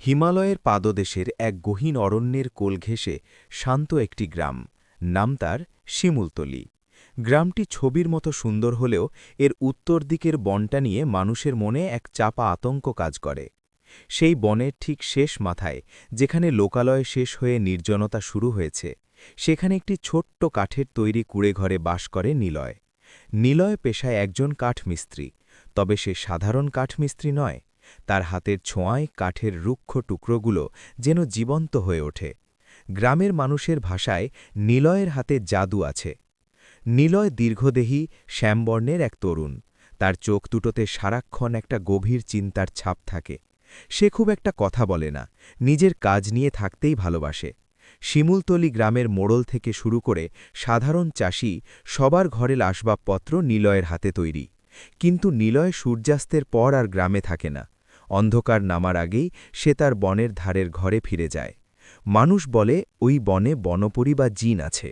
হিমালয়ের পাদদেশের এক গহীন অরণ্যের কোল ঘেঁষে শান্ত একটি গ্রাম, নাম তার শিমুলতলি। গ্রামটি ছবির মতো সুন্দর হলেও এর উত্তর দিকের বনটা নিয়ে মানুষের মনে এক চাপা আতঙ্ক কাজ করে। সেই বনের ঠিক শেষ মাথায়, যেখানে লোকালয় শেষ হয়ে নির্জনতা শুরু হয়েছে, সেখানে একটি ছোট্ট কাঠের তৈরি কুঁড়েঘরে বাস করে নিলয়। নিলয় পেশায় একজন কাঠমিস্ত্রি, তবে সে সাধারণ কাঠমিস্ত্রি নয়। তার হাতের ছোঁয়ায় কাঠের রুক্ষ টুকরোগুলো যেন জীবন্ত হয়ে ওঠে। গ্রামের মানুষের ভাষায় নিলয়ের হাতে জাদু আছে। নিলয় দীর্ঘদেহী, শ্যামবর্ণের এক তরুণ। তার চোখ দুটোতে সারাক্ষণ একটা গভীর চিন্তার ছাপ থাকে। সে খুব একটা কথা বলে না, নিজের কাজ নিয়ে থাকতেই ভালোবাসে। শিমুলতলি গ্রামের মোড়ল থেকে শুরু করে সাধারণ চাষি, সবার ঘরের আসবাবপত্র নিলয়ের হাতে তৈরি। কিন্তু নিলয় সূর্যাস্তের পর আর গ্রামে থাকে না। অন্ধকার নামার আগেই সে তার বনের ধারের ঘরে ফিরে যায়। মানুষ বলে ওই বনে বনপরী বা জিন আছে,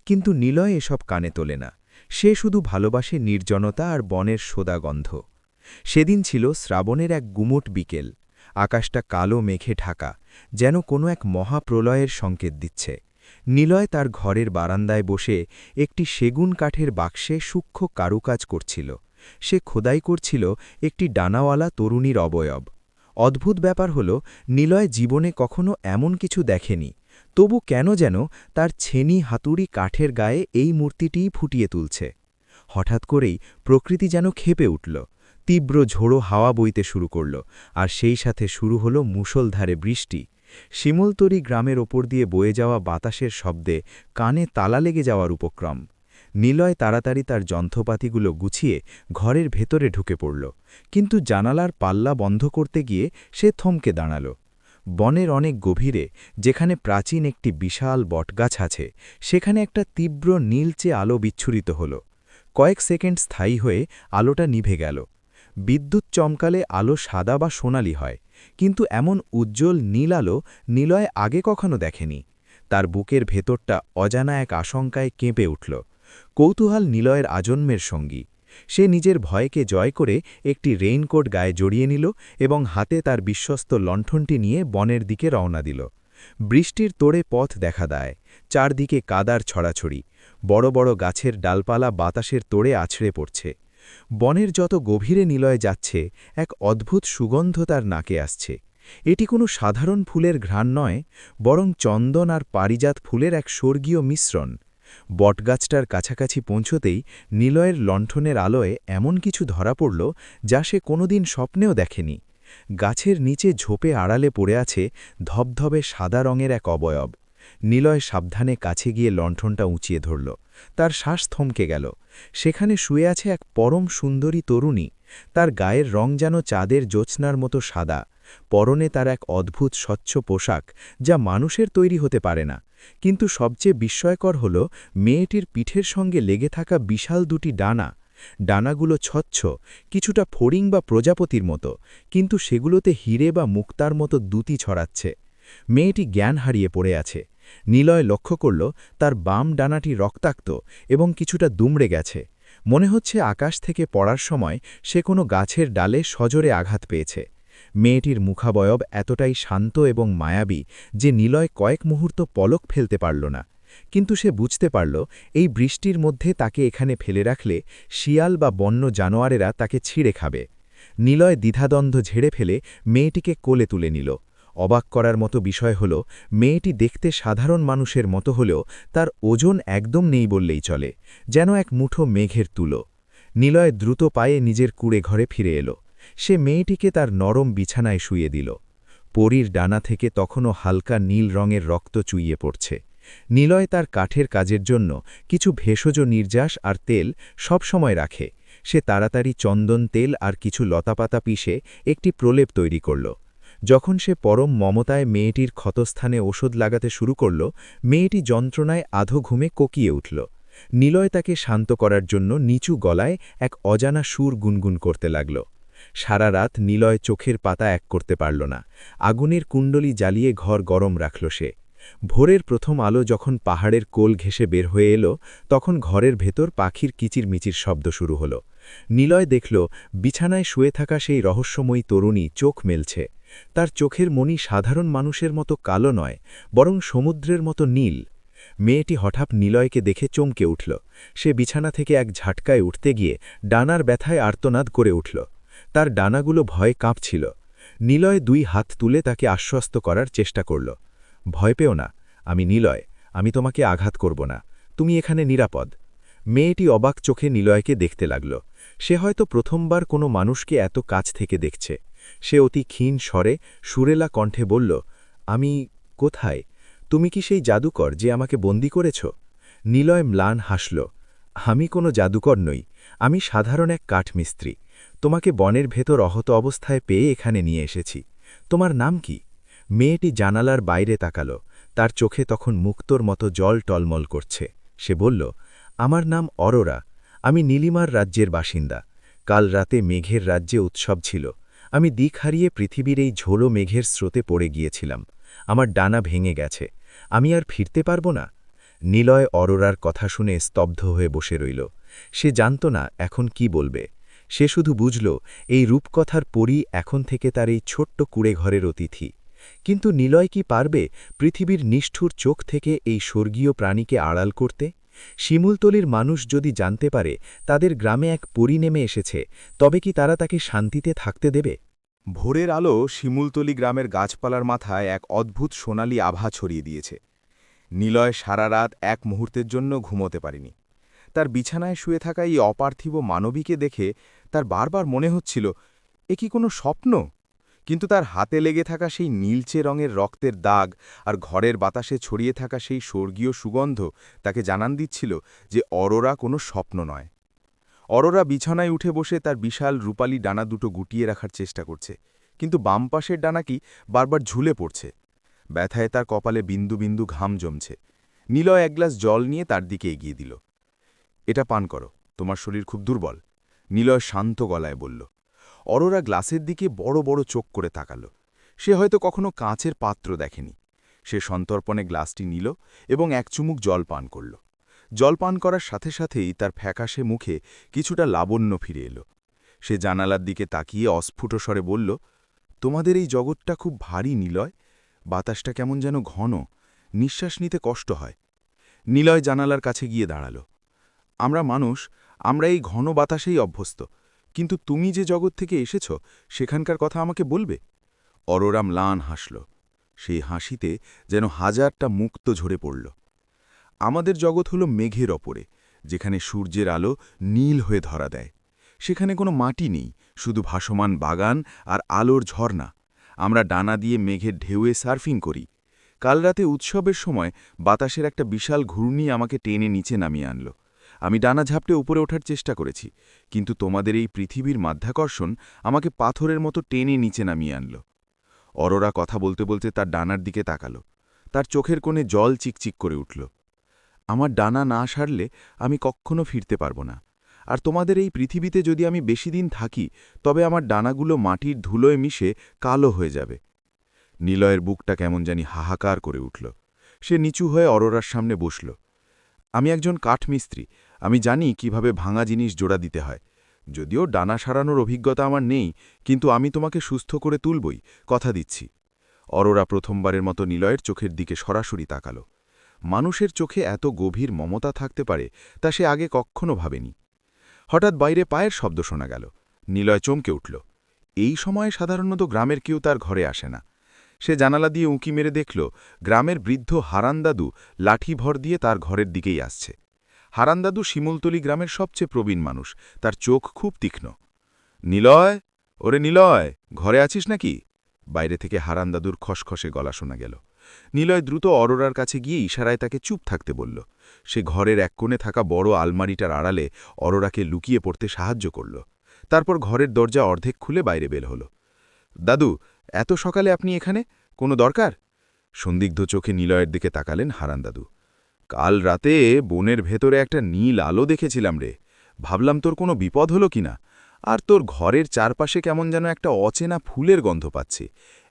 কিন্তু নিলয় এসব কানে তোলে না। সে শুধু ভালোবাসে নির্জনতা আর বনের সোদা গন্ধ। সেদিন ছিল শ্রাবণের এক গুমোট বিকেল। আকাশটা কালো মেঘে ঢাকা, যেন কোনো এক মহাপ্রলয়ের সংকেত দিচ্ছে। নিলয় তার ঘরের বারান্দায় বসে একটি সেগুন কাঠের বাক্সে সূক্ষ্ম কারুকাজ করছিল। সে খোদাই করছিল একটি ডানাওয়ালা তরুণীর অবয়ব। অদ্ভুত ব্যাপার হল, নিলয় জীবনে কখনো এমন কিছু দেখেনি। তবু কেন যেন তার ছেনি হাতুড়ি কাঠের গায়ে এই মূর্তিটিই ফুটিয়ে তুলছে। হঠাৎ করেই প্রকৃতি যেন ক্ষেপে উঠল। তীব্র ঝোড়ো হাওয়া বইতে শুরু করল, আর সেই সাথে শুরু হল মুষলধারে বৃষ্টি। শিমুলতলি গ্রামের ওপর দিয়ে বয়ে যাওয়া বাতাসের শব্দে কানে তালা লেগে যাওয়ার উপক্রম। নিলয় তাড়াতাড়ি তার যন্ত্রপাতিগুলো গুছিয়ে ঘরের ভেতরে ঢুকে পড়ল, কিন্তু জানালার পাল্লা বন্ধ করতে গিয়ে সে থমকে দাঁড়াল। বনের অনেক গভীরে, যেখানে প্রাচীন একটি বিশাল বটগাছ আছে, সেখানে একটা তীব্র নীলচে আলো বিচ্ছুরিত হল। কয়েক সেকেন্ড স্থায়ী হয়ে আলোটা নিভে গেল। বিদ্যুৎ চমকালে আলো সাদা বা সোনালি হয়, কিন্তু এমন উজ্জ্বল নীল আলো নিলয় আগে কখনো দেখেনি। তার বুকের ভেতরটা অজানা এক আশঙ্কায় কেঁপে উঠল। কৌতূহল নিলয়ের আজন্মের সঙ্গী। সে নিজের ভয়কে জয় করে একটি রেইনকোট গায়ে জড়িয়ে নিল এবং হাতে তার বিশ্বস্ত লণ্ঠনটি নিয়ে বনের দিকে রওনা দিল। বৃষ্টির তোড়ে পথ দেখা দেয়, চারদিকে কাদার ছড়াছড়ি। বড় বড় গাছের ডালপালা বাতাসের তোড়ে আছড়ে পড়ছে। বনের যত গভীরে নিলয় যাচ্ছে, এক অদ্ভুত সুগন্ধ তার নাকে আসছে। এটি কোনো সাধারণ ফুলের ঘ্রাণ নয়, বরং চন্দন আর পারিজাত ফুলের এক স্বর্গীয় মিশ্রণ। বটগাছটার কাছাকাছি পৌঁছতেই নিলয়ের লণ্ঠনের আলোয় এমন কিছু ধরা পড়ল, যা সে কোনোদিন স্বপ্নেও দেখেনি। গাছের নিচে ঝোপে আড়ালে পড়ে আছে ধবধবে সাদা রঙের এক অবয়ব। নিলয় সাবধানে কাছে গিয়ে লণ্ঠনটা উঁচিয়ে ধরল। তার শ্বাস থমকে গেল। সেখানে শুয়ে আছে এক পরম সুন্দরী তরুণী। তার গায়ের রং যেন চাঁদের জ্যোৎস্নার মতো সাদা। পরনে তার এক অদ্ভুত স্বচ্ছ পোশাক, যা মানুষের তৈরি হতে পারে না। কিন্তু সবচেয়ে বিস্ময়কর হল মেয়েটির পিঠের সঙ্গে লেগে থাকা বিশাল দুটি ডানা। ডানাগুলো স্বচ্ছ, কিছুটা ফড়িং বা প্রজাপতির মতো, কিন্তু সেগুলোতে হিরে বা মুক্তার মতো দ্যুতি ছড়াচ্ছে। মেয়েটি জ্ঞান হারিয়ে পড়ে আছে। নিলয় লক্ষ্য করল তার বাম ডানাটি রক্তাক্ত এবং কিছুটা দুমড়ে গেছে। মনে হচ্ছে আকাশ থেকে পড়ার সময় সে কোনো গাছের ডালে সজোরে আঘাত পেয়েছে। মেয়েটির মুখাবয়ব এতটাই শান্ত এবং মায়াবী যে নিলয় কয়েক মুহূর্ত পলক ফেলতে পারল না। কিন্তু সে বুঝতে পারল, এই বৃষ্টির মধ্যে তাকে এখানে ফেলে রাখলে শিয়াল বা বন্য জানোয়ারেরা তাকে ছিঁড়ে খাবে। নিলয় দ্বিধাদ্বন্দ্ব ঝেড়ে ফেলে মেয়েটিকে কোলে তুলে নিল। অবাক করার মতো বিষয় হল, মেয়েটি দেখতে সাধারণ মানুষের মতো হলেও তার ওজন একদম নেই বললেই চলে, যেন এক মুঠো মেঘের তুলো। নিলয় দ্রুত পায়ে নিজের কুঁড়ে ঘরে ফিরে এলো। সে মেয়েটিকে তার নরম বিছানায় শুইয়ে দিল। পরীর ডানা থেকে তখনও হালকা নীল রঙের রক্ত চুইয়ে পড়ছে। নিলয় তার কাঠের কাজের জন্য কিছু ভেষজ নির্যাস আর তেল সবসময় রাখে। সে তাড়াতাড়ি চন্দন তেল আর কিছু লতাপাতা পিষে একটি প্রলেপ তৈরি করল। যখন সে পরম মমতায় মেয়েটির ক্ষতস্থানে ওষুধ লাগাতে শুরু করল, মেয়েটি যন্ত্রণায় আধো ঘুমে কোকিয়ে উঠল। নিলয় তাকে শান্ত করার জন্য নিচু গলায় এক অজানা সুর গুনগুন করতে লাগল। সারা রাত নিলয় চোখের পাতা এক করতে পারল না। আগুনের কুণ্ডলি জ্বালিয়ে ঘর গরম রাখল সে। ভোরের প্রথম আলো যখন পাহাড়ের কোল ঘেঁষে বের হয়ে এলো, তখন ঘরের ভেতর পাখির কিচিরমিচির শব্দ শুরু হলো। নিলয় দেখল বিছানায় শুয়ে থাকা সেই রহস্যময়ী তরুণী চোখ মেলছে। তার চোখের মণি সাধারণ মানুষের মতো কালো নয়, বরং সমুদ্রের মতো নীল। মেয়েটি হঠাৎ নিলয়কে দেখে চমকে উঠল। সে বিছানা থেকে এক ঝাটকায় উঠতে গিয়ে ডানার ব্যথায় আর্তনাদ করে উঠল। তার ডানাগুলো ভয়ে কাঁপছিল। নিলয় 2 হাত তুলে তাকে আশ্বস্ত করার চেষ্টা করল। ভয় পেও না, আমি নিলয়, আমি তোমাকে আঘাত করব না, তুমি এখানে নিরাপদ। মেয়েটি অবাক চোখে নিলয়কে দেখতে লাগল। সে হয়তো প্রথমবার কোনো মানুষকে এত কাছ থেকে দেখছে। সে অতি ক্ষীণ স্বরে সুরেলা কণ্ঠে বলল, আমি কোথায়? তুমি কি সেই জাদুকর যে আমাকে বন্দী করেছ? নিলয় ম্লান হাসল। আমি কোনো জাদুকর নই, আমি সাধারণ এক কাঠমিস্ত্রি। তোমাকে বনের ভেতর অহত অবস্থায় পেয়ে এখানে নিয়ে এসেছি। তোমার নাম কি? মেয়েটি জানালার বাইরে তাকাল। তার চোখে তখন মুক্তোর মতো জল টলমল করছে। সে বলল, আমার নাম অরোরা, আমি নীলিমার রাজ্যের বাসিন্দা। কাল রাতে মেঘের রাজ্যে উৎসব ছিল। আমি দিক হারিয়ে পৃথিবীর এই ঝোলো মেঘের স্রোতে পড়ে গিয়েছিলাম। আমার ডানা ভেঙে গেছে, আমি আর ফিরতে পারব না। নিলয় অরোরার কথা শুনে স্তব্ধ হয়ে বসে রইল। সে জানত না এখন কি বলবে। সে শুধু বুঝল এই রূপকথার পরই এখন থেকে তার এই ছোট্ট কুঁড়েঘরের অতিথি। কিন্তু নিলয় কি পারবে পৃথিবীর নিষ্ঠুর চোখ থেকে এই স্বর্গীয় প্রাণীকে আড়াল করতে? শিমুলতলির মানুষ যদি জানতে পারে তাদের গ্রামে এক পরী নেমে এসেছে, তবে কি তারা তাকে শান্তিতে থাকতে দেবে? ভোরের আলো শিমুলতলি গ্রামের গাছপালার মাথায় এক অদ্ভুত সোনালি আভা ছড়িয়ে দিয়েছে। নিলয় সারা রাত এক মুহূর্তের জন্য ঘুমোতে পারেনি। তার বিছানায় শুয়ে থাকা এই অপার্থিব মানবীকে দেখে তার বারবার মনে হচ্ছিল, এ কি কোনো স্বপ্ন? কিন্তু তার হাতে লেগে থাকা সেই নীলচে রঙের রক্তের দাগ আর ঘরের বাতাসে ছড়িয়ে থাকা সেই স্বর্গীয় সুগন্ধ তাকে জানান দিচ্ছিল যে অরোরা কোনো স্বপ্ন নয়। অরোরা বিছানায় উঠে বসে তার বিশাল রূপালী ডানা দুটো গুটিয়ে রাখার চেষ্টা করছে, কিন্তু বাম পাশের ডানাকি বারবার ঝুলে পড়ছে। ব্যথায় তার কপালে বিন্দু বিন্দু ঘাম জমছে। নিলয় এক গ্লাস জল নিয়ে তার দিকে এগিয়ে দিল। এটা পান করো, তোমার শরীর খুব দুর্বল। নিলয় শান্ত গলায় বলল। অরোরা গ্লাসের দিকে বড় বড় চোখ করে তাকাল। সে হয়তো কখনো কাঁচের পাত্র দেখেনি। সে সন্তর্পণে গ্লাসটি নিল এবং এক চুমুক জল পান করল। জল পান করার সাথে সাথেই তার ফ্যাকাশে মুখে কিছুটা লাবণ্য ফিরে এলো। সে জানালার দিকে তাকিয়ে অস্ফুট স্বরে বলল, তোমাদের এই জগৎটা খুব ভারী নিলয়, বাতাসটা কেমন যেন ঘন, নিঃশ্বাস নিতে কষ্ট হয়। নিলয় জানালার কাছে গিয়ে দাঁড়াল। আমরা মানুষ, আমরা এই ঘন বাতাসেই অভ্যস্ত, কিন্তু তুমি যে জগৎ থেকে এসেছ সেখানকার কথা আমাকে বলবে? অরোরা ম্লান হাসল। সেই হাসিতে যেন হাজারটা মুক্ত ঝরে পড়ল। আমাদের জগৎ হলো মেঘের ওপরে, যেখানে সূর্যের আলো নীল হয়ে ধরা দেয়। সেখানে কোনো মাটি নেই, শুধু ভাসমান বাগান আর আলোর ঝর্ণা। আমরা ডানা দিয়ে মেঘের ঢেউয়ে সার্ফিং করি। কাল রাতে উৎসবের সময় বাতাসের একটা বিশাল ঘূর্ণি আমাকে টেনে নিচে নামিয়ে আনল। আমি ডানা ঝাপটে উপরে ওঠার চেষ্টা করেছি, কিন্তু তোমাদের এই পৃথিবীর মাধ্যাকর্ষণ আমাকে পাথরের মতো টেনে নিচে নামিয়ে আনল। অরোরা কথা বলতে বলতে তার ডানার দিকে তাকাল। তার চোখের কোণে জল চিকচিক করে উঠল। আমার ডানা না সারলে আমি কখনো ফিরতে পারব না। আর তোমাদের এই পৃথিবীতে যদি আমি বেশি দিন থাকি, তবে আমার ডানাগুলো মাটির ধুলোয় মিশে কালো হয়ে যাবে। নিলয়ের বুকটা কেমন জানি হাহাকার করে উঠল। সে নিচু হয়ে অরোরার সামনে বসল। আমি একজন কাঠমিস্ত্রি, আমি জানি কিভাবে ভাঙা জিনিস জোড়া দিতে হয়। যদিও ডানা সারানোর অভিজ্ঞতা আমার নেই, কিন্তু আমি তোমাকে সুস্থ করে তুলবই, কথা দিচ্ছি। অরোরা প্রথমবারের মতো নিলয়ের চোখের দিকে সরাসরি তাকাল। মানুষের চোখে এত গভীর মমতা থাকতে পারে তা সে আগে কখনো ভাবেনি। হঠাৎ বাইরে পায়ের শব্দ শোনা গেল। নিলয় চমকে উঠল। এই সময়ে সাধারণত গ্রামের কেউ তার ঘরে আসে না। সে জানালা দিয়ে উঁকি মেরে দেখল গ্রামের বৃদ্ধ হারানদাদু লাঠি ভর দিয়ে তার ঘরের দিকেই আসছে। হারানদাদু শিমুলতলি গ্রামের সবচেয়ে প্রবীণ মানুষ, তার চোখ খুব তীক্ষ্ণ। নিলয়, ওরে নিলয়, ঘরে আছিস নাকি? বাইরে থেকে হারানদাদুর খসখসে গলা শোনা গেল। নিলয় দ্রুত অরোরার কাছে গিয়ে ইশারায় তাকে চুপ থাকতে বলল। সে ঘরের এক কোণে থাকা বড় আলমারিটার আড়ালে অরোরাকে লুকিয়ে পড়তে সাহায্য করল। তারপর ঘরের দরজা অর্ধেক খুলে বাইরে বের হল। দাদু, এত সকালে আপনি এখানে, কোনো দরকার? সন্দিগ্ধ চোখে নিলয়ের দিকে তাকালেন হারানদাদু। কাল রাতে বনের ভেতরে একটা নীল আলো দেখেছিলাম রে, ভাবলাম তোর কোনো বিপদ হলো কিনা। আর তোর ঘরের চারপাশে কেমন যেন একটা অচেনা ফুলের গন্ধ পাচ্ছি।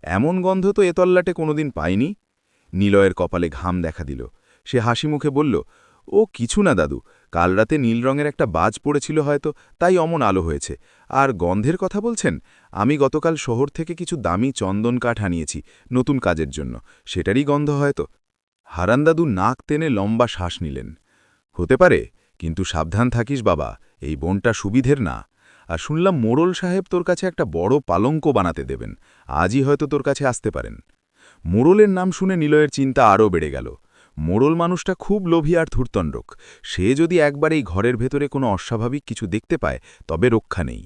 এমন গন্ধ তো এ তল্লাটে কোনোদিন পাইনি। নিলয়ের কপালে ঘাম দেখা দিল। সে হাসি মুখে বলল, ও কিছু না দাদু, কাল রাতে নীল রঙের একটা বাজ পড়েছিল হয়তো, তাই অমন আলো হয়েছে। আর গন্ধের কথা বলছেন, আমি গতকাল শহর থেকে কিছু দামি চন্দন কাঠ আনিয়েছি নতুন কাজের জন্য, সেটারই গন্ধ হয়তো। হারান দাদু নাক টেনে লম্বা শ্বাস নিলেন। হতে পারে, কিন্তু সাবধান থাকিস বাবা, এই বনটা সুবিধের না। আর শুনলাম মোড়ল সাহেব তোর কাছে একটা বড় পালঙ্ক বানাতে দেবেন, আজই হয়তো তোর কাছে আসতে পারেন। মোড়লের নাম শুনে নিলয়ের চিন্তা আরও বেড়ে গেল। মোড়ল মানুষটা খুব লোভী আর ধূর্তন্ডক, সে যদি একবার এই ঘরের ভেতরে কোনো অস্বাভাবিক কিছু দেখতে পায় তবে রক্ষা নেই।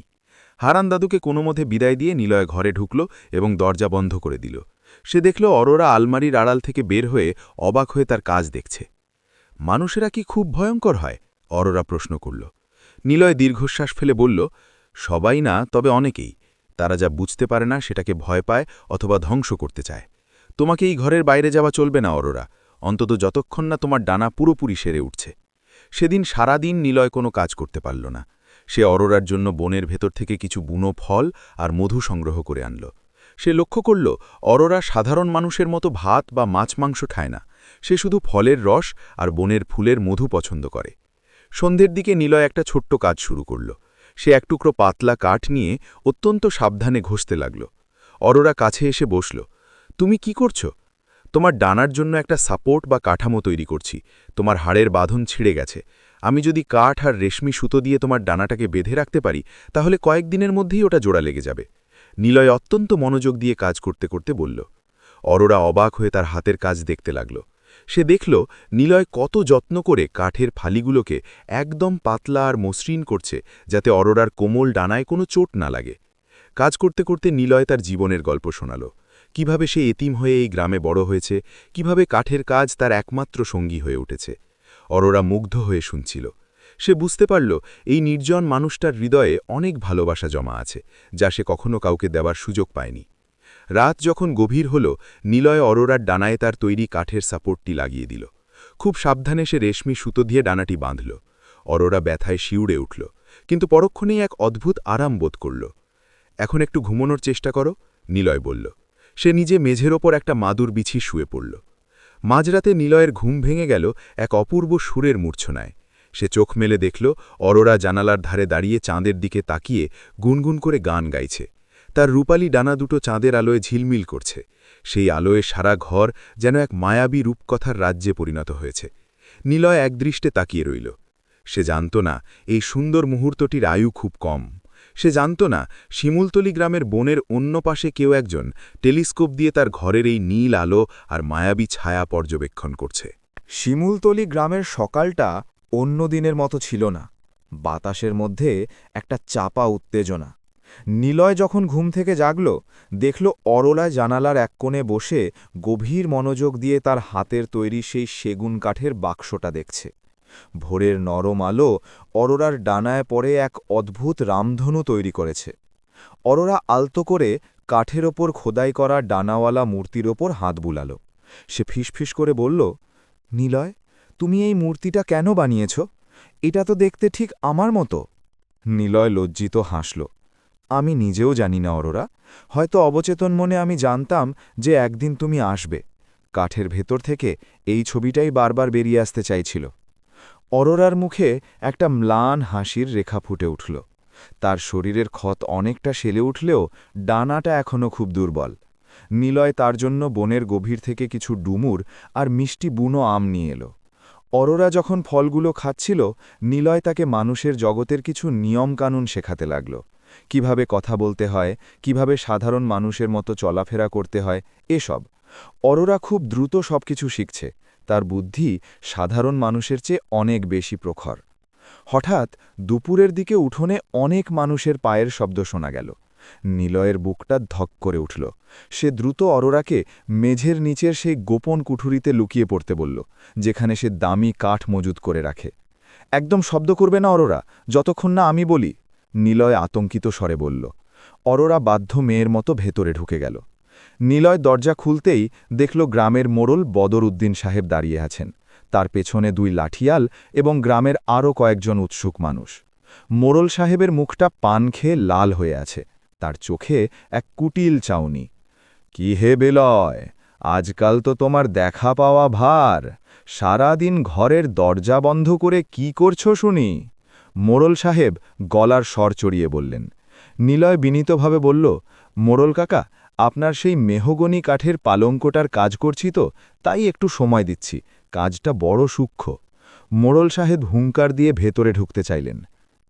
হারান দাদুকে কোনো মতে বিদায় দিয়ে নিলয় ঘরে ঢুকল এবং দরজা বন্ধ করে দিল। সে দেখল অরোরা আলমারির আড়াল থেকে বের হয়ে অবাক হয়ে তার কাজ দেখছে। মানুষেরা কি খুব ভয়ঙ্কর হয়? অরোরা প্রশ্ন করল। নিলয় দীর্ঘশ্বাস ফেলে বলল, সবাই না, তবে অনেকেই। তারা যা বুঝতে পারে না সেটাকে ভয় পায় অথবা ধ্বংস করতে চায়। তোমাকে এই ঘরের বাইরে যাওয়া চলবে না অরোরা, অন্তত যতক্ষণ না তোমার ডানা পুরোপুরি সেরে উঠছে। সেদিন সারাদিন নিলয় কোনো কাজ করতে পারল না। সে অরোরার জন্য বনের ভেতর থেকে কিছু বুনো ফল আর মধু সংগ্রহ করে আনল। সে লক্ষ্য করল অরোরা সাধারণ মানুষের মতো ভাত বা মাছ মাংস খায় না, সে শুধু ফলের রস আর বনের ফুলের মধু পছন্দ করে। সন্ধ্যের দিকে নিলয় একটা ছোট্ট কাজ শুরু করল। সে এক টুকরো পাতলা কাঠ নিয়ে অত্যন্ত সাবধানে ঘষতে লাগল। অরোরা কাছে এসে বসল। তুমি কি করছো? তোমার ডানার জন্য একটা সাপোর্ট বা কাঠামো তৈরি করছি। তোমার হাড়ের বাঁধন ছিঁড়ে গেছে। আমি যদি কাঠ আর রেশমি সুতো দিয়ে তোমার ডানাটাকে বেঁধে রাখতে পারি, তাহলে কয়েকদিনের মধ্যেই ওটা জোড়া লেগে যাবে। নিলয় অত্যন্ত মনোযোগ দিয়ে কাজ করতে করতে বলল। অরোরা অবাক হয়ে তার হাতের কাজ দেখতে লাগল। সে দেখল নিলয় কত যত্ন করে কাঠের ফালিগুলোকে একদম পাতলা আর মসৃণ করছে, যাতে অরোরার কোমল ডানায় কোনো চোট না লাগে। কাজ করতে করতে নিলয় তার জীবনের গল্প শোনাল। কিভাবে সে এতিম হয়ে এই গ্রামে বড় হয়েছে, কিভাবে কাঠের কাজ তার একমাত্র সঙ্গী হয়ে উঠেছে। অরোরা মুগ্ধ হয়ে শুনছিল। সে বুঝতে পারল এই নির্জন মানুষটার হৃদয়ে অনেক ভালোবাসা জমা আছে, যা সে কখনো কাউকে দেওয়ার সুযোগ পায়নি। রাত যখন গভীর হল, নিলয় অরোরার ডানায় তার তৈরি কাঠের সাপোর্টটি লাগিয়ে দিল। খুব সাবধানে সে রেশমি সুতো দিয়ে ডানাটি বাঁধল। অরোরা ব্যথায় শিউড়ে উঠল, কিন্তু পরক্ষণেই এক অদ্ভুত আরাম বোধ করল। এখন একটু ঘুমানোর চেষ্টা করো, নিলয় বলল। সে নিজে মেঝের ওপর একটা মাদুর বিছিয়ে শুয়ে পড়ল। মাঝরাতে নিলয়ের ঘুম ভেঙে গেল এক অপূর্ব সুরের মূর্ছনায়। সে চোখ মেলে দেখল অরোরা জানালার ধারে দাঁড়িয়ে চাঁদের দিকে তাকিয়ে গুনগুন করে গান গাইছে। তার রূপালী ডানা দুটো চাঁদের আলোয় ঝিলমিল করছে। সেই আলোয় সারা ঘর যেন এক মায়াবী রূপকথার রাজ্যে পরিণত হয়েছে। নিলয় একদৃষ্টে তাকিয়ে রইল। সে জানত না এই সুন্দর মুহূর্তটির আয়ু খুব কম। সে জানত না শিমুলতলি গ্রামের বনের অন্য পাশে কেউ একজন টেলিস্কোপ দিয়ে তার ঘরের এই নীল আলো আর মায়াবী ছায়া পর্যবেক্ষণ করছে। শিমুলতলি গ্রামের সকালটা অন্য দিনের মতো ছিল না। বাতাসের মধ্যে একটা চাপা উত্তেজনা। নিলয় যখন ঘুম থেকে জাগল, দেখল অরলা জানালার এক কোণে বসে গভীর মনোযোগ দিয়ে তার হাতের তৈরি সেই সেগুন কাঠের বাক্সটা দেখছে। ভোরের নরম আলো অরোরার ডানায় পড়ে এক অদ্ভুত রামধনু তৈরি করেছে। অরোরা আলতো করে কাঠের ওপর খোদাই করা ডানাওয়ালা মূর্তির ওপর হাত বুলাল। সে ফিসফিস করে বলল, নিলয়, তুমি এই মূর্তিটা কেন বানিয়েছ? এটা তো দেখতে ঠিক আমার মতো। নিলয় লজ্জিত হাসল। আমি নিজেও জানি না অরোরা, হয়তো অবচেতন মনে আমি জানতাম যে একদিন তুমি আসবে। কাঠের ভেতর থেকে এই ছবিটাই বারবার বেরিয়ে আসতে চাইছিল। অরোরার মুখে একটা ম্লান হাসির রেখা ফুটে উঠল। তার শরীরের ক্ষত অনেকটা সেলে উঠলেও ডানাটা এখনও খুব দুর্বল। নিলয় তার জন্য বনের গভীর থেকে কিছু ডুমুর আর মিষ্টি বুনো আম নিয়ে এলো। অরোরা যখন ফলগুলো খাচ্ছিল, নিলয় তাকে মানুষের জগতের কিছু নিয়মকানুন শেখাতে লাগল। কিভাবে কথা বলতে হয়, কিভাবে সাধারণ মানুষের মতো চলাফেরা করতে হয়, এসব। অরোরা খুব দ্রুত সবকিছু শিখছে। তার বুদ্ধি সাধারণ মানুষের চেয়ে অনেক বেশি প্রখর। হঠাৎ দুপুরের দিকে উঠোনে অনেক মানুষের পায়ের শব্দ শোনা গেল। নিলয়ের বুকটা ধক করে উঠল। সে দ্রুত অরোরাকে মেঝের নিচের সেই গোপন কুঠুরিতে লুকিয়ে পড়তে বলল, যেখানে সে দামি কাঠ মজুত করে রাখে। একদম শব্দ করবে না অরোরা, যতক্ষণ না আমি বলি, নিলয় আতঙ্কিত স্বরে বলল। অরোরা বাধ্য মেয়ের মতো ভেতরে ঢুকে গেল। নিলয় দরজা খুলতেই দেখল গ্রামের মোড়ল বদর উদ্দিন সাহেব দাঁড়িয়ে আছেন। তার পেছনে 2 লাঠিয়াল এবং গ্রামের আরও কয়েকজন উৎসুক মানুষ। মোড়ল সাহেবের মুখটা পান খেয়ে লাল হয়ে আছে, তার চোখে এক কুটিল চাউনি। কি হে বেলয়, আজকাল তো তোমার দেখা পাওয়া ভার। সারাদিন ঘরের দরজা বন্ধ করে কি করছো শুনি? মোড়ল সাহেব গলার স্বর চড়িয়ে বললেন। নিলয় বিনীতভাবে বলল, মোড়ল কাকা, আপনার সেই মেহগনি কাঠের পালঙ্কটার কাজ করছি তো, তাই একটু সময় দিচ্ছি, কাজটা বড় সূক্ষ্ম। মোড়ল সাহেব হুঙ্কার দিয়ে ভেতরে ঢুকতে চাইলেন।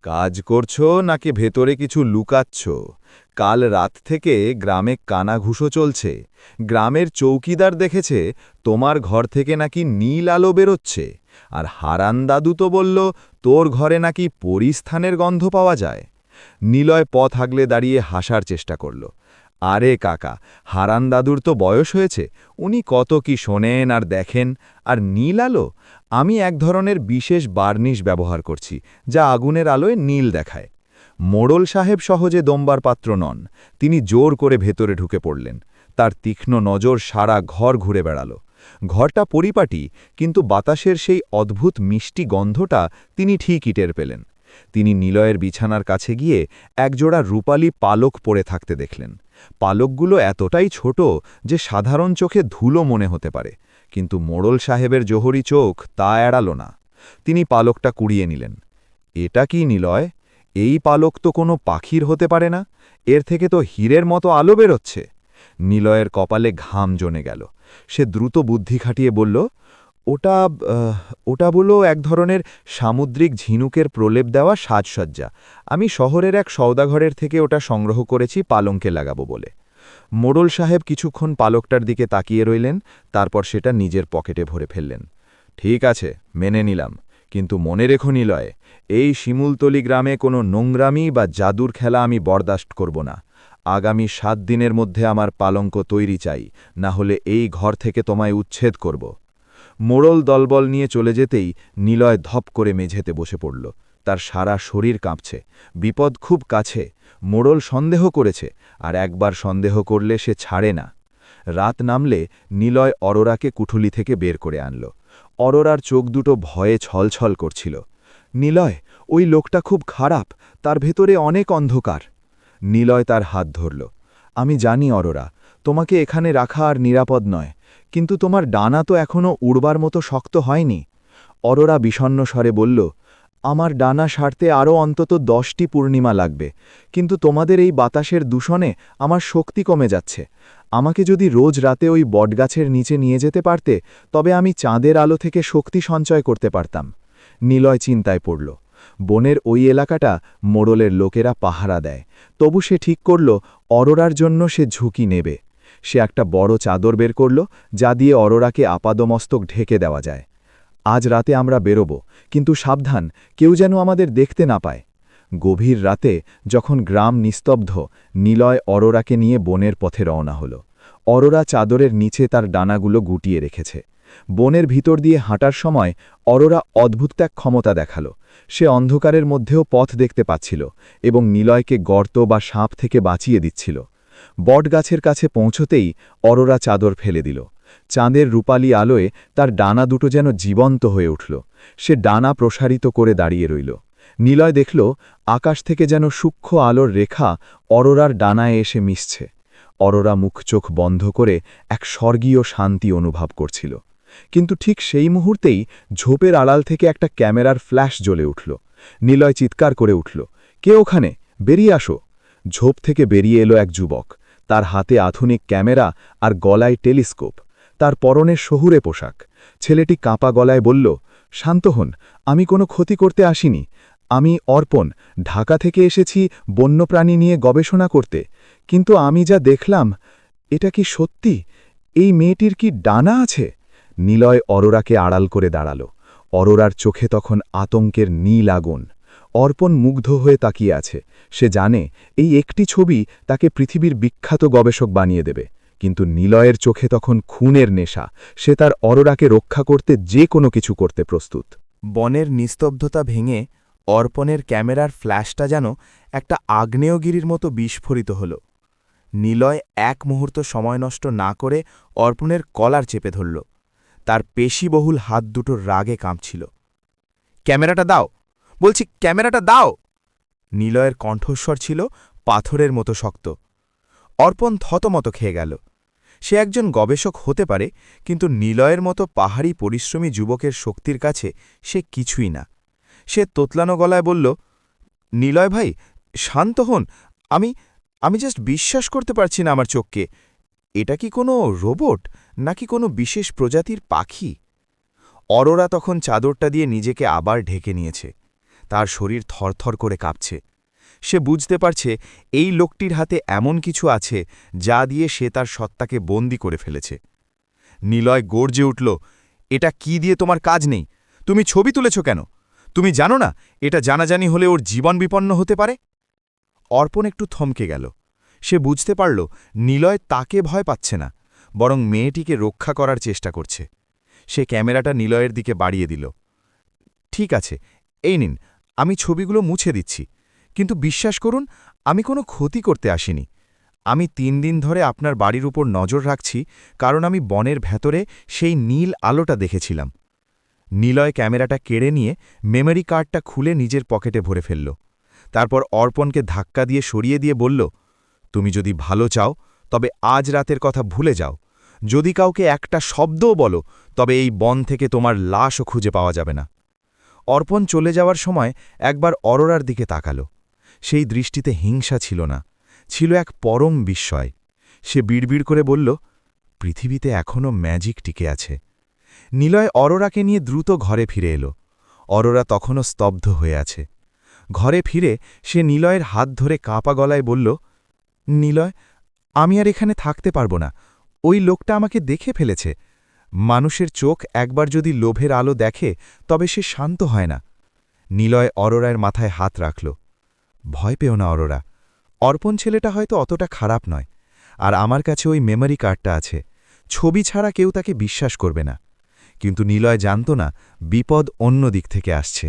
কাজ করছো নাকি ভেতরে কিছু লুকাচ্ছ? কাল রাত থেকে গ্রামে কানাঘুষো চলছে। গ্রামের চৌকিদার দেখেছে তোমার ঘর থেকে নাকি নীল আলো বেরোচ্ছে, আর হারান দাদু তো বলল তোর ঘরে নাকি পরিস্থানের গন্ধ পাওয়া যায়। নিলয় পথ আগলে দাঁড়িয়ে হাসার চেষ্টা করল। আরে কাকা, হারান দাদুর তো বয়স হয়েছে, উনি কত কি শোনেন আর দেখেন। আর নীল আলো, আমি এক ধরনের বিশেষ বার্নিশ ব্যবহার করছি, যা আগুনের আলোয় নীল দেখায়। মোড়ল সাহেব সহজে দমবার পাত্র নন, তিনি জোর করে ভেতরে ঢুকে পড়লেন। তার তীক্ষ্ণ নজর সারা ঘর ঘুরে বেড়াল। ঘরটা পরিপাটি, কিন্তু বাতাসের সেই অদ্ভুত মিষ্টি গন্ধটা তিনি ঠিকই টের পেলেন। তিনি নিলয়ের বিছানার কাছে গিয়ে একজোড়া রূপালী পালক পড়ে থাকতে দেখলেন। পালকগুলো এতটাই ছোট যে সাধারণ চোখে ধুলো মনে হতে পারে, কিন্তু মোড়ল সাহেবের জোহরি চোখ তা এড়াল না। তিনি পালকটা কুড়িয়ে নিলেন। এটা কি নিলয়? এই পালক তো কোনো পাখির হতে পারে না, এর থেকে তো হীরের মতো আলো বেরোচ্ছে। নিলয়ের কপালে ঘাম জমে গেল। সে দ্রুত বুদ্ধি খাটিয়ে বলল, ওটা বলো এক ধরনের সামুদ্রিক ঝিনুকের প্রলেপ দেওয়া সাজসজ্জা। আমি শহরের এক সওদাঘরের থেকে ওটা সংগ্রহ করেছি পালঙ্কে লাগাবো বলে। মোড়ল সাহেব কিছুক্ষণ পালকটার দিকে তাকিয়ে রইলেন, তারপর সেটা নিজের পকেটে ভরে ফেললেন। ঠিক আছে, মেনে নিলাম, কিন্তু মনে রেখো নিলয়, এই শিমুলতলি গ্রামে কোনো নোংরামি বা জাদুর খেলা আমি বরদাস্ত করব না। আগামী 7 দিনের মধ্যে আমার পালঙ্ক তৈরি চাই, না হলে এই ঘর থেকে তোমায় উচ্ছেদ করব। মোড়ল দলবল নিয়ে চলে যেতেই নিলয় ধপ করে মেঝেতে বসে পড়ল। তার সারা শরীর কাঁপছে। বিপদ খুব কাছে। মোড়ল সন্দেহ করেছে, আর একবার সন্দেহ করলে সে ছাড়ে না। রাত নামলে নিলয় অরোরাকে কুঠুলি থেকে বের করে আনল। অরোরার চোখ দুটো ভয়ে ছলছল করছিল। নিলয়, ওই লোকটা খুব খারাপ, তার ভেতরে অনেক অন্ধকার। নিলয় তার হাত ধরল। আমি জানি অরোরা, তোমাকে এখানে রাখা আর নিরাপদ নয়, কিন্তু তোমার ডানা তো এখনও উড়বার মতো শক্ত হয়নি। অরোরা বিষণ্ণ স্বরে বলল, আমার ডানা সারতে আরও অন্তত 10টি পূর্ণিমা লাগবে, কিন্তু তোমাদের এই বাতাসের দূষণে আমার শক্তি কমে যাচ্ছে। আমাকে যদি রোজ রাতে ওই বটগাছের নিচে নিয়ে যেতে পারতে, তবে আমি চাঁদের আলো থেকে শক্তি সঞ্চয় করতে পারতাম। নিলয় চিন্তায় পড়ল। বনের ওই এলাকাটা মোড়লের লোকেরা পাহারা দেয়, তবু সে ঠিক করল অরোরার জন্য সে ঝুঁকি নেবে। সে একটা বড় চাদর বের করল, যা দিয়ে অরোরাকে আপাদমস্তক ঢেকে দেওয়া যায়। আজ রাতে আমরা বেরোব, কিন্তু সাবধান, কেউ যেন আমাদের দেখতে না পায়। গভীর রাতে যখন গ্রাম নিস্তব্ধ, নিলয় অরোরাকে নিয়ে বনের পথে রওনা হল। অরোরা চাদরের নিচে তার ডানাগুলো গুটিয়ে রেখেছে। বনের ভিতর দিয়ে হাঁটার সময় অরোরা অদ্ভুত এক ক্ষমতা দেখাল। সে অন্ধকারের মধ্যেও পথ দেখতে পাচ্ছিল এবং নিলয়কে গর্ত বা সাপ থেকে বাঁচিয়ে দিচ্ছিল। বটগাছের কাছে পৌঁছতেই অরোরা চাদর ফেলে দিল। চাঁদের রূপালী আলোয় তার ডানা দুটো যেন জীবন্ত হয়ে উঠল। সে ডানা প্রসারিত করে দাঁড়িয়ে রইল। নিলয় দেখল আকাশ থেকে যেন সূক্ষ্ম আলোর রেখা অরোরার ডানায় এসে মিশছে। অরোরা মুখ চোখ বন্ধ করে এক স্বর্গীয় শান্তি অনুভব করছিল। কিন্তু ঠিক সেই মুহূর্তেই ঝোপের আড়াল থেকে একটা ক্যামেরার ফ্ল্যাশ জ্বলে উঠল। নিলয় চিৎকার করে উঠল, কে ওখানে? বেরিয়ে আসো! ঝোপ থেকে বেরিয়ে এলো এক যুবক। তার হাতে আধুনিক ক্যামেরা আর গলায় টেলিস্কোপ। তার পরনের শহুরে পোশাক। ছেলেটি কাঁপা গলায় বলল, শান্ত হন, আমি কোনো ক্ষতি করতে আসিনি। আমি অর্পণ, ঢাকা থেকে এসেছি বন্যপ্রাণী নিয়ে গবেষণা করতে। কিন্তু আমি যা দেখলাম, এটা কি সত্যি? এই মেয়েটির কি ডানা আছে? নিলয় অরোরাকে আড়াল করে দাঁড়াল। অরোরার চোখে তখন আতঙ্কের নীল আগুন। অর্পণ মুগ্ধ হয়ে তাকিয়ে আছে। সে জানে এই একটি ছবি তাকে পৃথিবীর বিখ্যাত গবেষক বানিয়ে দেবে। কিন্তু নিলয়ের চোখে তখন খুনের নেশা। সে তার অরোরাকে রক্ষা করতে যে কোনো কিছু করতে প্রস্তুত। বনের নিস্তব্ধতা ভেঙে অর্পণের ক্যামেরার ফ্ল্যাশটা যেন একটা আগ্নেয়গিরির মতো বিস্ফোরিত হল। নিলয় এক মুহূর্ত সময় নষ্ট না করে অর্পণের কলার চেপে ধরল। তার পেশিবহুল হাত দুটো রাগে কাঁপছিল। ক্যামেরাটা দাও, বলছি ক্যামেরাটা দাও! নিলয়ের কণ্ঠস্বর ছিল পাথরের মতো শক্ত। অর্পণ থতমত খেয়ে গেল। সে একজন গবেষক হতে পারে, কিন্তু নিলয়ের মতো পাহাড়ি পরিশ্রমী যুবকের শক্তির কাছে সে কিছুই না। সে তোতলানো গলায় বলল, নিলয় ভাই, শান্ত হন। আমি আমি জাস্ট বিশ্বাস করতে পারছি না আমার চোখকে। এটা কি কোনো রোবট, নাকি কোনো বিশেষ প্রজাতির পাখি? অরোরা তখন চাদরটা দিয়ে নিজেকে আবার ঢেকে নিয়েছে। তার শরীর থরথর করে কাঁপছে। সে বুঝতে পারছে এই লোকটির হাতে এমন কিছু আছে যা দিয়ে সে তার সত্তাকে বন্দী করে ফেলেছে। নিলয় গর্জে উঠল, এটা কি দিয়ে তোমার কাজ নেই? তুমি ছবি তুলেছ কেন? তুমি জানো না এটা জানাজানি হলে ওর জীবন বিপন্ন হতে পারে? অর্পণ একটু থমকে গেল। সে বুঝতে পারল নিলয় তাকে ভয় পাচ্ছে না, বরং মেয়েটিকে রক্ষা করার চেষ্টা করছে। সে ক্যামেরাটা নিলয়ের দিকে বাড়িয়ে দিল। ঠিক আছে, এই নিন, আমি ছবিগুলো মুছে দিচ্ছি, কিন্তু বিশ্বাস করুন, আমি কোনো ক্ষতি করতে আসিনি। আমি 3 দিন ধরে আপনার বাড়ির উপর নজর রাখছি, কারণ আমি বনের ভেতরে সেই নীল আলোটা দেখেছিলাম। নিলয় ক্যামেরাটা কেড়ে নিয়ে মেমরি কার্ডটা খুলে নিজের পকেটে ভরে ফেলল। তারপর অর্পণকে ধাক্কা দিয়ে সরিয়ে দিয়ে বলল, তুমি যদি ভালো চাও তবে আজ রাতের কথা ভুলে যাও। যদি কাউকে একটা শব্দও বলো, তবে এই বন থেকে তোমার লাশও খুঁজে পাওয়া যাবে না। অর্পণ চলে যাওয়ার সময় একবার অরোরার দিকে তাকাল। সেই দৃষ্টিতে হিংসা ছিল না, ছিল এক পরম বিস্ময়। সে বিড়বিড় করে বলল, পৃথিবীতে এখনও ম্যাজিক টিকে আছে। নিলয় অরোরাকে নিয়ে দ্রুত ঘরে ফিরে এলো। অরোরা তখনও স্তব্ধ হয়ে আছে। ঘরে ফিরে সে নিলয়ের হাত ধরে কাঁপা গলায় বলল, নিলয়, আমি আর এখানে থাকতে পারবো না। ওই লোকটা আমাকে দেখে ফেলেছে। মানুষের চোখ একবার যদি লোভের আলো দেখে, তবে সে শান্ত হয় না। নিলয় অরোরার মাথায় হাত রাখল। ভয় পেও না অরোরা, অর্পণ ছেলেটা হয়তো অতটা খারাপ নয়। আর আমার কাছে ওই মেমরি কার্ডটা আছে। ছবি ছাড়া কেউ তাকে বিশ্বাস করবে না। কিন্তু নিলয় জানত না বিপদ অন্য দিক থেকে আসছে।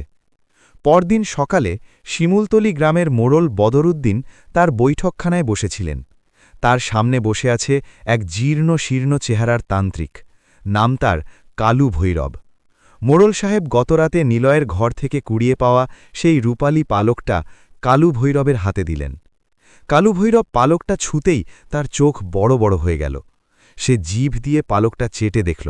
পরদিন সকালে শিমুলতলি গ্রামের মোড়ল বদরুদ্দিন তার বৈঠকখানায় বসেছিলেন। তার সামনে বসে আছে এক জীর্ণ শীর্ণ চেহারার তান্ত্রিক। নাম তার কালু ভৈরব। মোড়ল সাহেব গতরাতে নিলয়ের ঘর থেকে কুড়িয়ে পাওয়া সেই রূপালী পালকটা কালু ভৈরবের হাতে দিলেন। কালু ভৈরব পালকটা ছুঁতেই তার চোখ বড় বড় হয়ে গেল। সে জিভ দিয়ে পালকটা চেটে দেখল।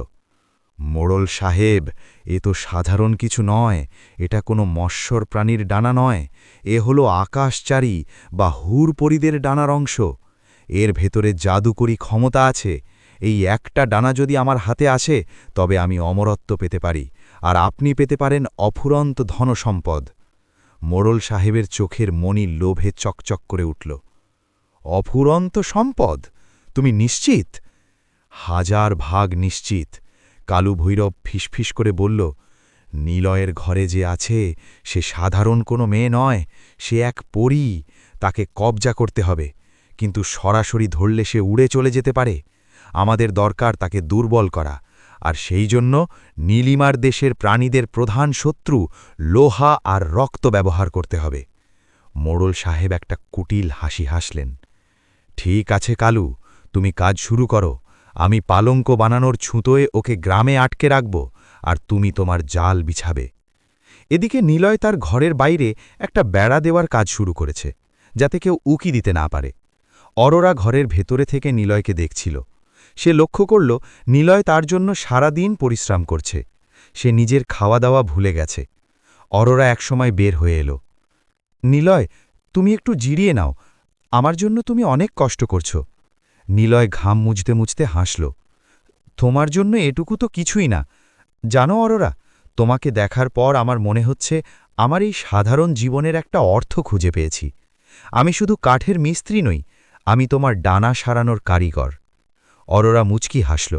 মোড়ল সাহেব, এ তো সাধারণ কিছু নয়। এটা কোনো মৎস্যর প্রাণীর ডানা নয়। এ হলো আকাশচারী বা হুরপরীদের ডানার অংশ। এর ভেতরে জাদুকরী ক্ষমতা আছে। এই একটা ডানা যদি আমার হাতে আসে, তবে আমি অমরত্ব পেতে পারি, আর আপনি পেতে পারেন অফুরন্ত ধনসম্পদ। মোড়ল সাহেবের চোখের মণি লোভে চকচক করে উঠল। অফুরন্ত সম্পদ? তুমি নিশ্চিত? 1000 ভাগ নিশ্চিত। কালু ভৈরব ফিসফিস করে বলল, নিলয়ের ঘরে যে আছে সে সাধারণ কোনো মেয়ে নয়, সে এক পরী। তাকে কবজা করতে হবে, কিন্তু সরাসরি ধরলে সে উড়ে চলে যেতে পারে। আমাদের দরকার তাকে দুর্বল করা, আর সেই জন্য নীলিমার দেশের প্রাণীদের প্রধান শত্রু লোহা আর রক্ত ব্যবহার করতে হবে। মোড়ল সাহেব একটা কুটিল হাসি হাসলেন। ঠিক আছে কালু, তুমি কাজ শুরু করো। আমি পালঙ্ক বানানোর ছুঁতোয় ওকে গ্রামে আটকে রাখব, আর তুমি তোমার জাল বিছাবে। এদিকে নিলয় তার ঘরের বাইরে একটা বেড়া দেওয়ার কাজ শুরু করেছে, যাতে কেউ উকি দিতে না পারে। অরোরা ঘরের ভেতরে থেকে নিলয়কে দেখছিল। সে লক্ষ্য করল নিলয় তার জন্য সারাদিন পরিশ্রম করছে। সে নিজের খাওয়া দাওয়া ভুলে গেছে। অরোরা একসময় বের হয়ে এলো। নিলয়, তুমি একটু জিরিয়ে নাও। আমার জন্য তুমি অনেক কষ্ট করছো। নিলয় ঘাম মুছতে মুছতে হাসল। তোমার জন্য এটুকু তো কিছুই না। জানো অরোরা, তোমাকে দেখার পর আমার মনে হচ্ছে আমার এই সাধারণ জীবনের একটা অর্থ খুঁজে পেয়েছি। আমি শুধু কাঠের মিস্ত্রি নই, আমি তোমার ডানা সারানোর কারিগর। অরোরা মুচকি হাসল।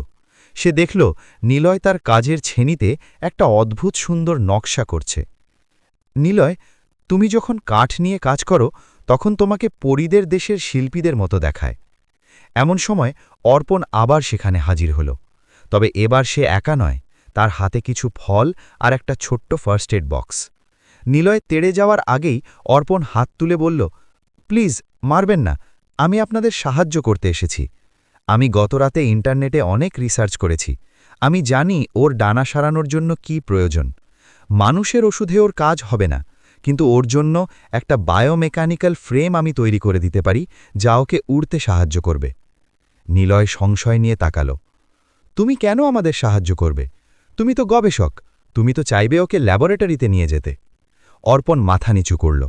সে দেখল নিলয় তার কাজের ছেনিতে একটা অদ্ভুত সুন্দর নকশা করছে। নিলয়, তুমি যখন কাঠ নিয়ে কাজ করো, তখন তোমাকে পরীদের দেশের শিল্পীদের মতো দেখায়। এমন সময় অর্পণ আবার সেখানে হাজির হল। তবে এবার সে একা নয়, তার হাতে কিছু ফল আর একটা ছোট্ট ফার্স্ট এড বক্স। নিলয় তেড়ে যাওয়ার আগেই অর্পণ হাত তুলে বলল, প্লিজ মারবেন না, আমি আপনাদের সাহায্য করতে এসেছি। আমি গতরাতে ইন্টারনেটে অনেক রিসার্চ করেছি। আমি জানি ওর ডানা সারানোর জন্য কি প্রয়োজন। মানুষের ওষুধে ওর কাজ হবে না, কিন্তু ওর জন্য একটা বায়োমেকানিক্যাল ফ্রেম আমি তৈরি করে দিতে পারি, যা ওকে উড়তে সাহায্য করবে। নিলয় সংশয় নিয়ে তাকাল। তুমি কেন আমাদের সাহায্য করবে? তুমি তো গবেষক, তুমি তো চাইবে ওকে ল্যাবরেটরিতে নিয়ে যেতে। অর্পণ মাথা নিচু করল।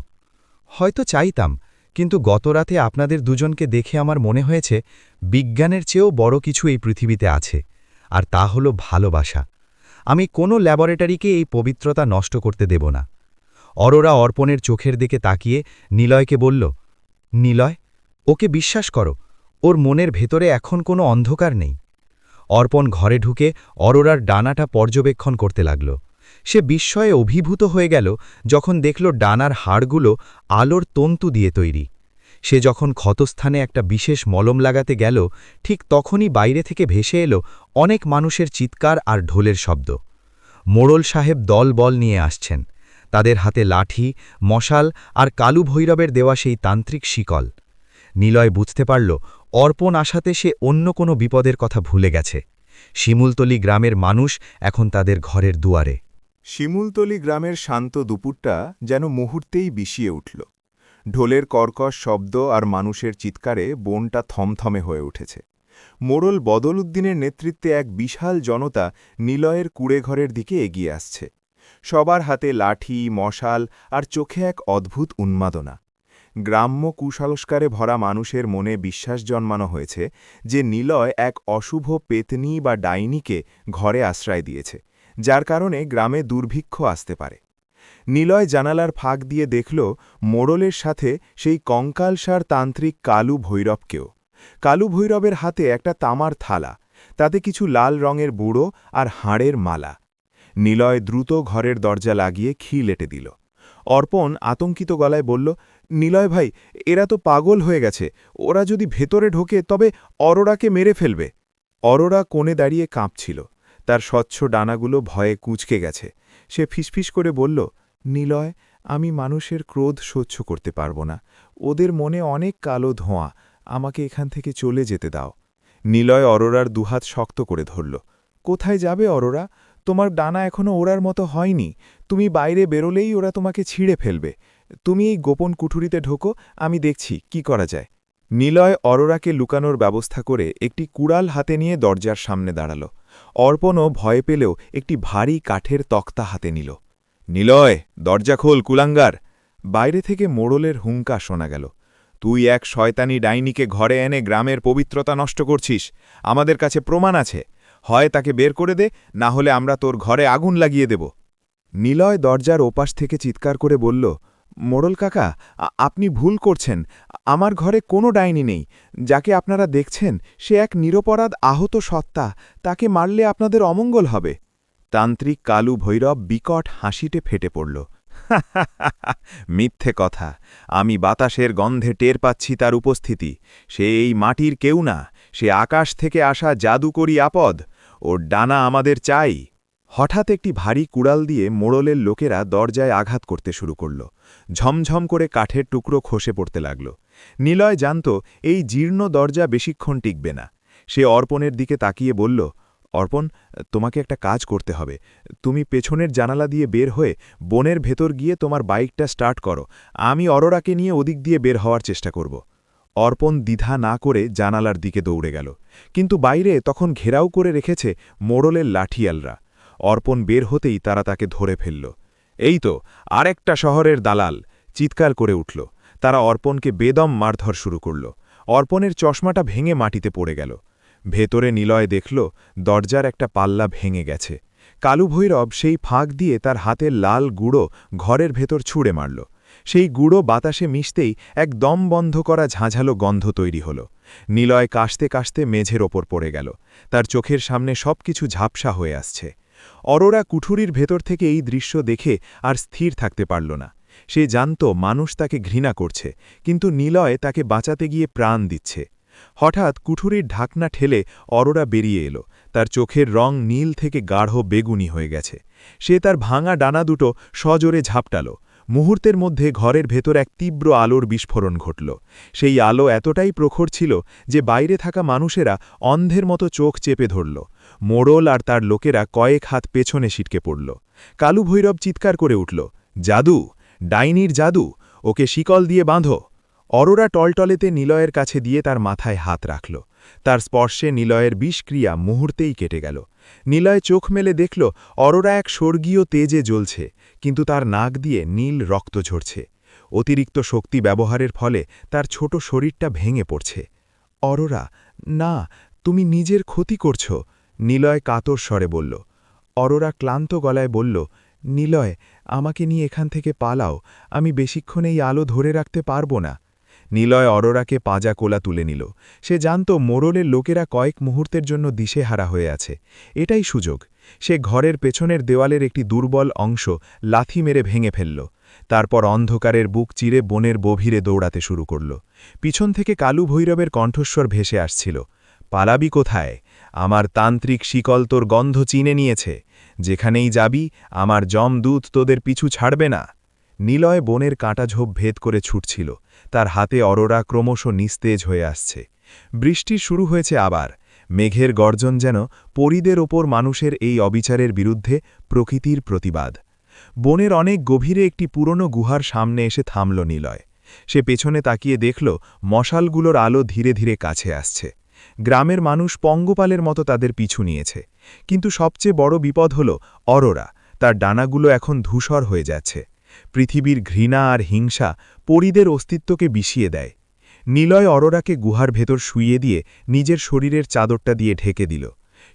হয়তো চাইতাম, কিন্তু গতরাতে আপনাদের দুজনকে দেখে আমার মনে হয়েছে বিজ্ঞানের চেয়েও বড় কিছু এই পৃথিবীতে আছে, আর তা হল ভালোবাসা। আমি কোনো ল্যাবরেটরিকে এই পবিত্রতা নষ্ট করতে দেব না। অরোরা অর্পণের চোখের দিকে তাকিয়ে নিলয়কে বলল, নিলয়, ওকে বিশ্বাস করো, ওর মনের ভেতরে এখন কোনো অন্ধকার নেই। অর্পণ ঘরে ঢুকে অরোরার ডানাটা পর্যবেক্ষণ করতে লাগল। সে বিস্ময়ে অভিভূত হয়ে গেল যখন দেখল ডানার হাড়গুলো আলোর তন্তু দিয়ে তৈরি। সে যখন ক্ষতস্থানে একটা বিশেষ মলম লাগাতে গেল, ঠিক তখনই বাইরে থেকে ভেসে এলো অনেক মানুষের চিৎকার আর ঢোলের শব্দ। মোড়ল সাহেব দল বল নিয়ে আসছেন, তাদের হাতে লাঠি, মশাল আর কালু ভৈরবের দেওয়া সেই তান্ত্রিক শিকল। নিলয় বুঝতে পারল অর্পণ আসাতে সে অন্য কোনো বিপদের কথা ভুলে গেছে। শিমুলতলি গ্রামের মানুষ এখন তাদের ঘরের দুয়ারে। শিমুলতলি গ্রামের শান্ত দুপুরটা যেন মুহূর্তেই বিষিয়ে উঠল। ঢোলের কর্কশ শব্দ আর মানুষের চিৎকারে বনটা থমথমে হয়ে উঠেছে। মোড়ল বদল উদ্দিনের নেতৃত্বে এক বিশাল জনতা নিলয়ের কুড়েঘরের দিকে এগিয়ে আসছে। সবার হাতে লাঠি, মশাল আর চোখে এক অদ্ভুত উন্মাদনা। গ্রাম্য কুসংস্কারে ভরা মানুষের মনে বিশ্বাস জন্মানো হয়েছে যে নিলয় এক অশুভ পেতনি বা ডাইনিকে ঘরে আশ্রয় দিয়েছে, যার কারণে গ্রামে দুর্ভিক্ষ আসতে পারে। নিলয় জানালার ফাঁক দিয়ে দেখল মোড়লের সাথে সেই কঙ্কালসার তান্ত্রিক কালু ভৈরবকেও। কালু ভৈরবের হাতে একটা তামার থালা, তাতে কিছু লাল রঙের বুড়ো আর হাড়ের মালা। নিলয় দ্রুত ঘরের দরজা লাগিয়ে খিল এঁটে দিল। অর্পণ আতঙ্কিত গলায় বলল, নিলয় ভাই, এরা তো পাগল হয়ে গেছে, ওরা যদি ভেতরে ঢোকে তবে অরোরাকে মেরে ফেলবে। অরোরা কোণে দাঁড়িয়ে কাঁপছিল, তার স্বচ্ছ ডানাগুলো ভয়ে কুঁচকে গেছে। সে ফিসফিস করে বলল, নিলয়, আমি মানুষের ক্রোধ সহ্য করতে পারব না, ওদের মনে অনেক কালো ধোঁয়া, আমাকে এখান থেকে চলে যেতে দাও। নিলয় অরোরার দুহাত শক্ত করে ধরল। কোথায় যাবে অরোরা? তোমার ডানা এখনো ওড়ার মতো হয়নি, তুমি বাইরে বেরোলেই ওরা তোমাকে ছিঁড়ে ফেলবে। তুমি এই গোপন কুঠুরিতে ঢোকো, আমি দেখছি কি করা যায়। নিলয় অরোরাকে লুকানোর ব্যবস্থা করে একটি কুড়াল হাতে নিয়ে দরজার সামনে দাঁড়াল। অর্পণও ভয় পেলেও একটি ভারী কাঠের তক্তা হাতে নিল। নিলয়, দরজা খোল কুলাঙ্গার! বাইরে থেকে মোড়লের হুঙ্কা শোনা গেল। তুই এক শয়তানি ডাইনিকে ঘরে এনে গ্রামের পবিত্রতা নষ্ট করছিস, আমাদের কাছে প্রমাণ আছে। হয় তাকে বের করে দে, না হলে আমরা তোর ঘরে আগুন লাগিয়ে দেব। নিলয় দরজার ওপাশ থেকে চিৎকার করে বলল, মোড়ল কাকা, আপনি ভুল করছেন, আমার ঘরে কোনো ডাইনি নেই। যাকে আপনারা দেখছেন সে এক নিরপরাধ আহত সত্তা, তাকে মারলে আপনাদের অমঙ্গল হবে। তান্ত্রিক কালু ভৈরব বিকট হাসিতে ফেটে পড়ল। মিথ্যে কথা, আমি বাতাসের গন্ধে টের পাচ্ছি তার উপস্থিতি। সে এই মাটির কেউ না, সে আকাশ থেকে আসা জাদুকরী আপদ। ওর ডানা আমাদের চাই। হঠাৎ একটি ভারী কুড়াল দিয়ে মোড়লের লোকেরা দরজায় আঘাত করতে শুরু করল। ঝমঝম করে কাঠের টুকরো খসে পড়তে লাগল। নিলয় জানত এই জীর্ণ দরজা বেশিক্ষণ টিকবে না। সে অর্পণের দিকে তাকিয়ে বলল, অর্পণ, তোমাকে একটা কাজ করতে হবে। তুমি পেছনের জানালা দিয়ে বের হয়ে বনের ভেতর গিয়ে তোমার বাইকটা স্টার্ট করো, আমি অরোরাকে নিয়ে ওদিক দিয়ে বের হওয়ার চেষ্টা করব। অর্পণ দ্বিধা না করে জানালার দিকে দৌড়ে গেল, কিন্তু বাইরে তখন ঘেরাও করে রেখেছে মোড়লের লাঠিয়ালরা। অর্পণ বের হতেই তারা তাকে ধরে ফেলল। এই তো আরেকটা শহরের দালাল, চিৎকার করে উঠল। তারা অর্পণকে বেদম মারধর শুরু করল। অর্পণের চশমাটা ভেঙে মাটিতে পড়ে গেল। ভেতরে নিলয় দেখল দরজার একটা পাল্লা ভেঙে গেছে। কালু ভৈরব সেই ফাঁক দিয়ে তার হাতের লাল গুঁড়ো ঘরের ভেতর ছুঁড়ে মারল। সেই গুঁড়ো বাতাসে মিশতেই এক দম বন্ধ করা ঝাঁঝালো গন্ধ তৈরি হল। নিলয় কাশতে কাশতে মেঝের ওপর পড়ে গেল। তার চোখের সামনে সবকিছু ঝাপসা হয়ে আসছে। অরোরা কুঠুরির ভেতর থেকে এই দৃশ্য দেখে আর স্থির থাকতে পারল না। সে জানত মানুষ তাকে ঘৃণা করছে, কিন্তু নিলয় তাকে বাঁচাতে গিয়ে প্রাণ দিচ্ছে। হঠাৎ কুঠুরির ঢাকনা ঠেলে অরোরা বেরিয়ে এলো। তার চোখের রং নীল থেকে গাঢ় বেগুনি হয়ে গেছে। সে তার ভাঙা ডানা দুটো সজোরে ঝাপটাল। মুহূর্তের মধ্যে ঘরের ভেতর এক তীব্র আলোর বিস্ফোরণ ঘটল। সেই আলো এতটাই প্রখর ছিল যে বাইরে থাকা মানুষেরা অন্ধের মতো চোখ চেপে ধরল। মোড়ল আর তার লোকেরা কয়েক হাত পেছনে ছিটকে পড়ল। কালু ভৈরব চিৎকার করে উঠল, জাদু, ডাইনির জাদু, ওকে শিকল দিয়ে বাঁধো। অরোরা টলটলেতে নিলয়ের কাছে দিয়ে তার মাথায় হাত রাখল। তার স্পর্শে নিলয়ের বিষক্রিয়া মুহূর্তেই কেটে গেল। নিলয় চোখ মেলে দেখল অরোরা এক স্বর্গীয় তেজে জ্বলছে, কিন্তু তার নাক দিয়ে নীল রক্ত ঝরছে। অতিরিক্ত শক্তি ব্যবহারের ফলে তার ছোট শরীরটা ভেঙে পড়ছে। অরোরা, না, তুমি নিজের ক্ষতি করছ, নিলয় কাতর স্বরে বলল। অরোরা ক্লান্ত গলায় বলল, নিলয়, আমাকে নিয়ে এখান থেকে পালাও, আমি বেশিক্ষণ এই আলো ধরে রাখতে পারব না। নিলয় অরোরাকে পাজা কোলা তুলে নিল। সে জানত মোড়লের লোকেরা কয়েক মুহূর্তের জন্য দিশেহারা হয়ে আছে। এটাই সুযোগ। সে ঘরের পেছনের দেওয়ালের একটি দুর্বল অংশ লাথি মেরে ভেঙে ফেলল। তারপর অন্ধকারের বুক চিরে বনের গভীরে দৌড়াতে শুরু করল। পিছন থেকে কালু ভৈরবের কণ্ঠস্বর ভেসে আসছিল, পালাবি কোথায়? আমার তান্ত্রিক শিকল তোর গন্ধ চিনে নিয়েছে। যেখানেই যাবি আমার যমদূত তোদের পিছু ছাড়বে না। নিলয় বনের কাঁটাঝোপ ভেদ করে ছুটছিল। তার হাতে অরোরা ক্রমশ নিস্তেজ হয়ে আসছে। বৃষ্টি শুরু হয়েছে আবার। মেঘের গর্জন যেন পরীদের ওপর মানুষের এই অবিচারের বিরুদ্ধে প্রকৃতির প্রতিবাদ। বনের অনেক গভীরে একটি পুরনো গুহার সামনে এসে থামল নিলয়। সে পেছনে তাকিয়ে দেখল মশালগুলোর আলো ধীরে ধীরে কাছে আসছে। গ্রামের মানুষ পঙ্গপালের মতো তাদের পিছু নিয়েছে। কিন্তু সবচেয়ে বড় বিপদ হল অরোরা। তার ডানাগুলো এখন ধূসর হয়ে যাচ্ছে। পৃথিবীর ঘৃণা আর হিংসা পরীদের অস্তিত্বকে বিষিয়ে দেয়। নিলয় অরোরাকে গুহার ভেতর শুইয়ে দিয়ে নিজের শরীরের চাদরটা দিয়ে ঢেকে দিল।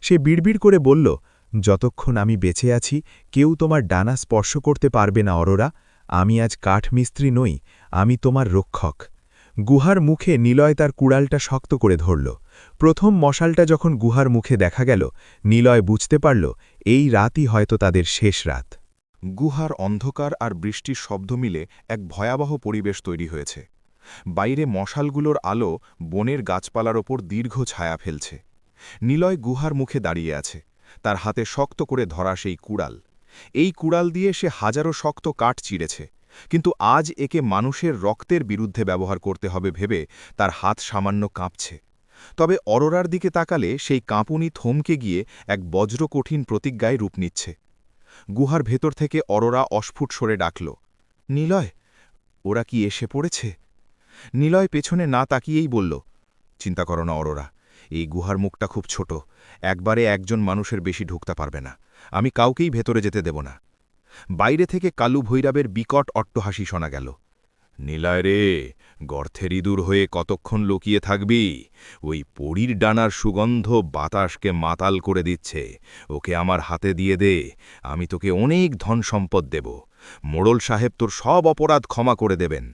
সে বিড়বিড় করে বলল, যতক্ষণ আমি বেঁচে আছি কেউ তোমার ডানা স্পর্শ করতে পারবে না অরোরা। আমি আজ কাঠমিস্ত্রি নই, আমি তোমার রক্ষক। গুহার মুখে নিলয় তার কুড়ালটা শক্ত করে ধরল। প্রথম মশালটা যখন গুহার মুখে দেখা গেল, নিলয় বুঝতে পারল এই রাতই হয়তো তাদের শেষ রাত। গুহার অন্ধকার আর বৃষ্টির শব্দ মিলে এক ভয়াবহ পরিবেশ তৈরি হয়েছে। বাইরে মশালগুলোর আলো বনের গাছপালার ওপর দীর্ঘ ছায়া ফেলছে। নিলয় গুহার মুখে দাঁড়িয়ে আছে, তার হাতে শক্ত করে ধরা সেই কুড়াল। এই কুড়াল দিয়ে সে হাজারো শক্ত কাঠ চিড়েছে, কিন্তু আজ একে মানুষের রক্তের বিরুদ্ধে ব্যবহার করতে হবে ভেবে তার হাত সামান্য কাঁপছে। তবে অরোরার দিকে তাকালে সেই কাঁপুনি থমকে গিয়ে এক বজ্রকঠিন প্রতিজ্ঞায় রূপ নিচ্ছে। গুহার ভেতর থেকে অরোরা অস্ফুট সরে ডাকল, নিলয়, ওরা কি এসে পড়েছে? নিলয় পেছনে না তাকিয়েই বলল, চিন্তা করো না অরোরা, এই গুহার মুখটা খুব ছোট, একবারে একজন মানুষের বেশি ঢুকতে পারবে না, আমি কাউকেই ভেতরে যেতে দেব না। বাইরে থেকে কালু ভৈরবের বিকট অট্টহাসি শোনা গেল। নিলয় রে, গর্থের ইঁদুর হয়ে কতক্ষণ লুকিয়ে থাকবি? ওই পরীর ডানার সুগন্ধ বাতাসকে মাতাল করে দিচ্ছে, ওকে আমার হাতে দিয়ে দে, আমি তোকে অনেক ধন সম্পদ দেব। মোড়ল সাহেব তোর সব অপরাধ ক্ষমা করে দেবেন।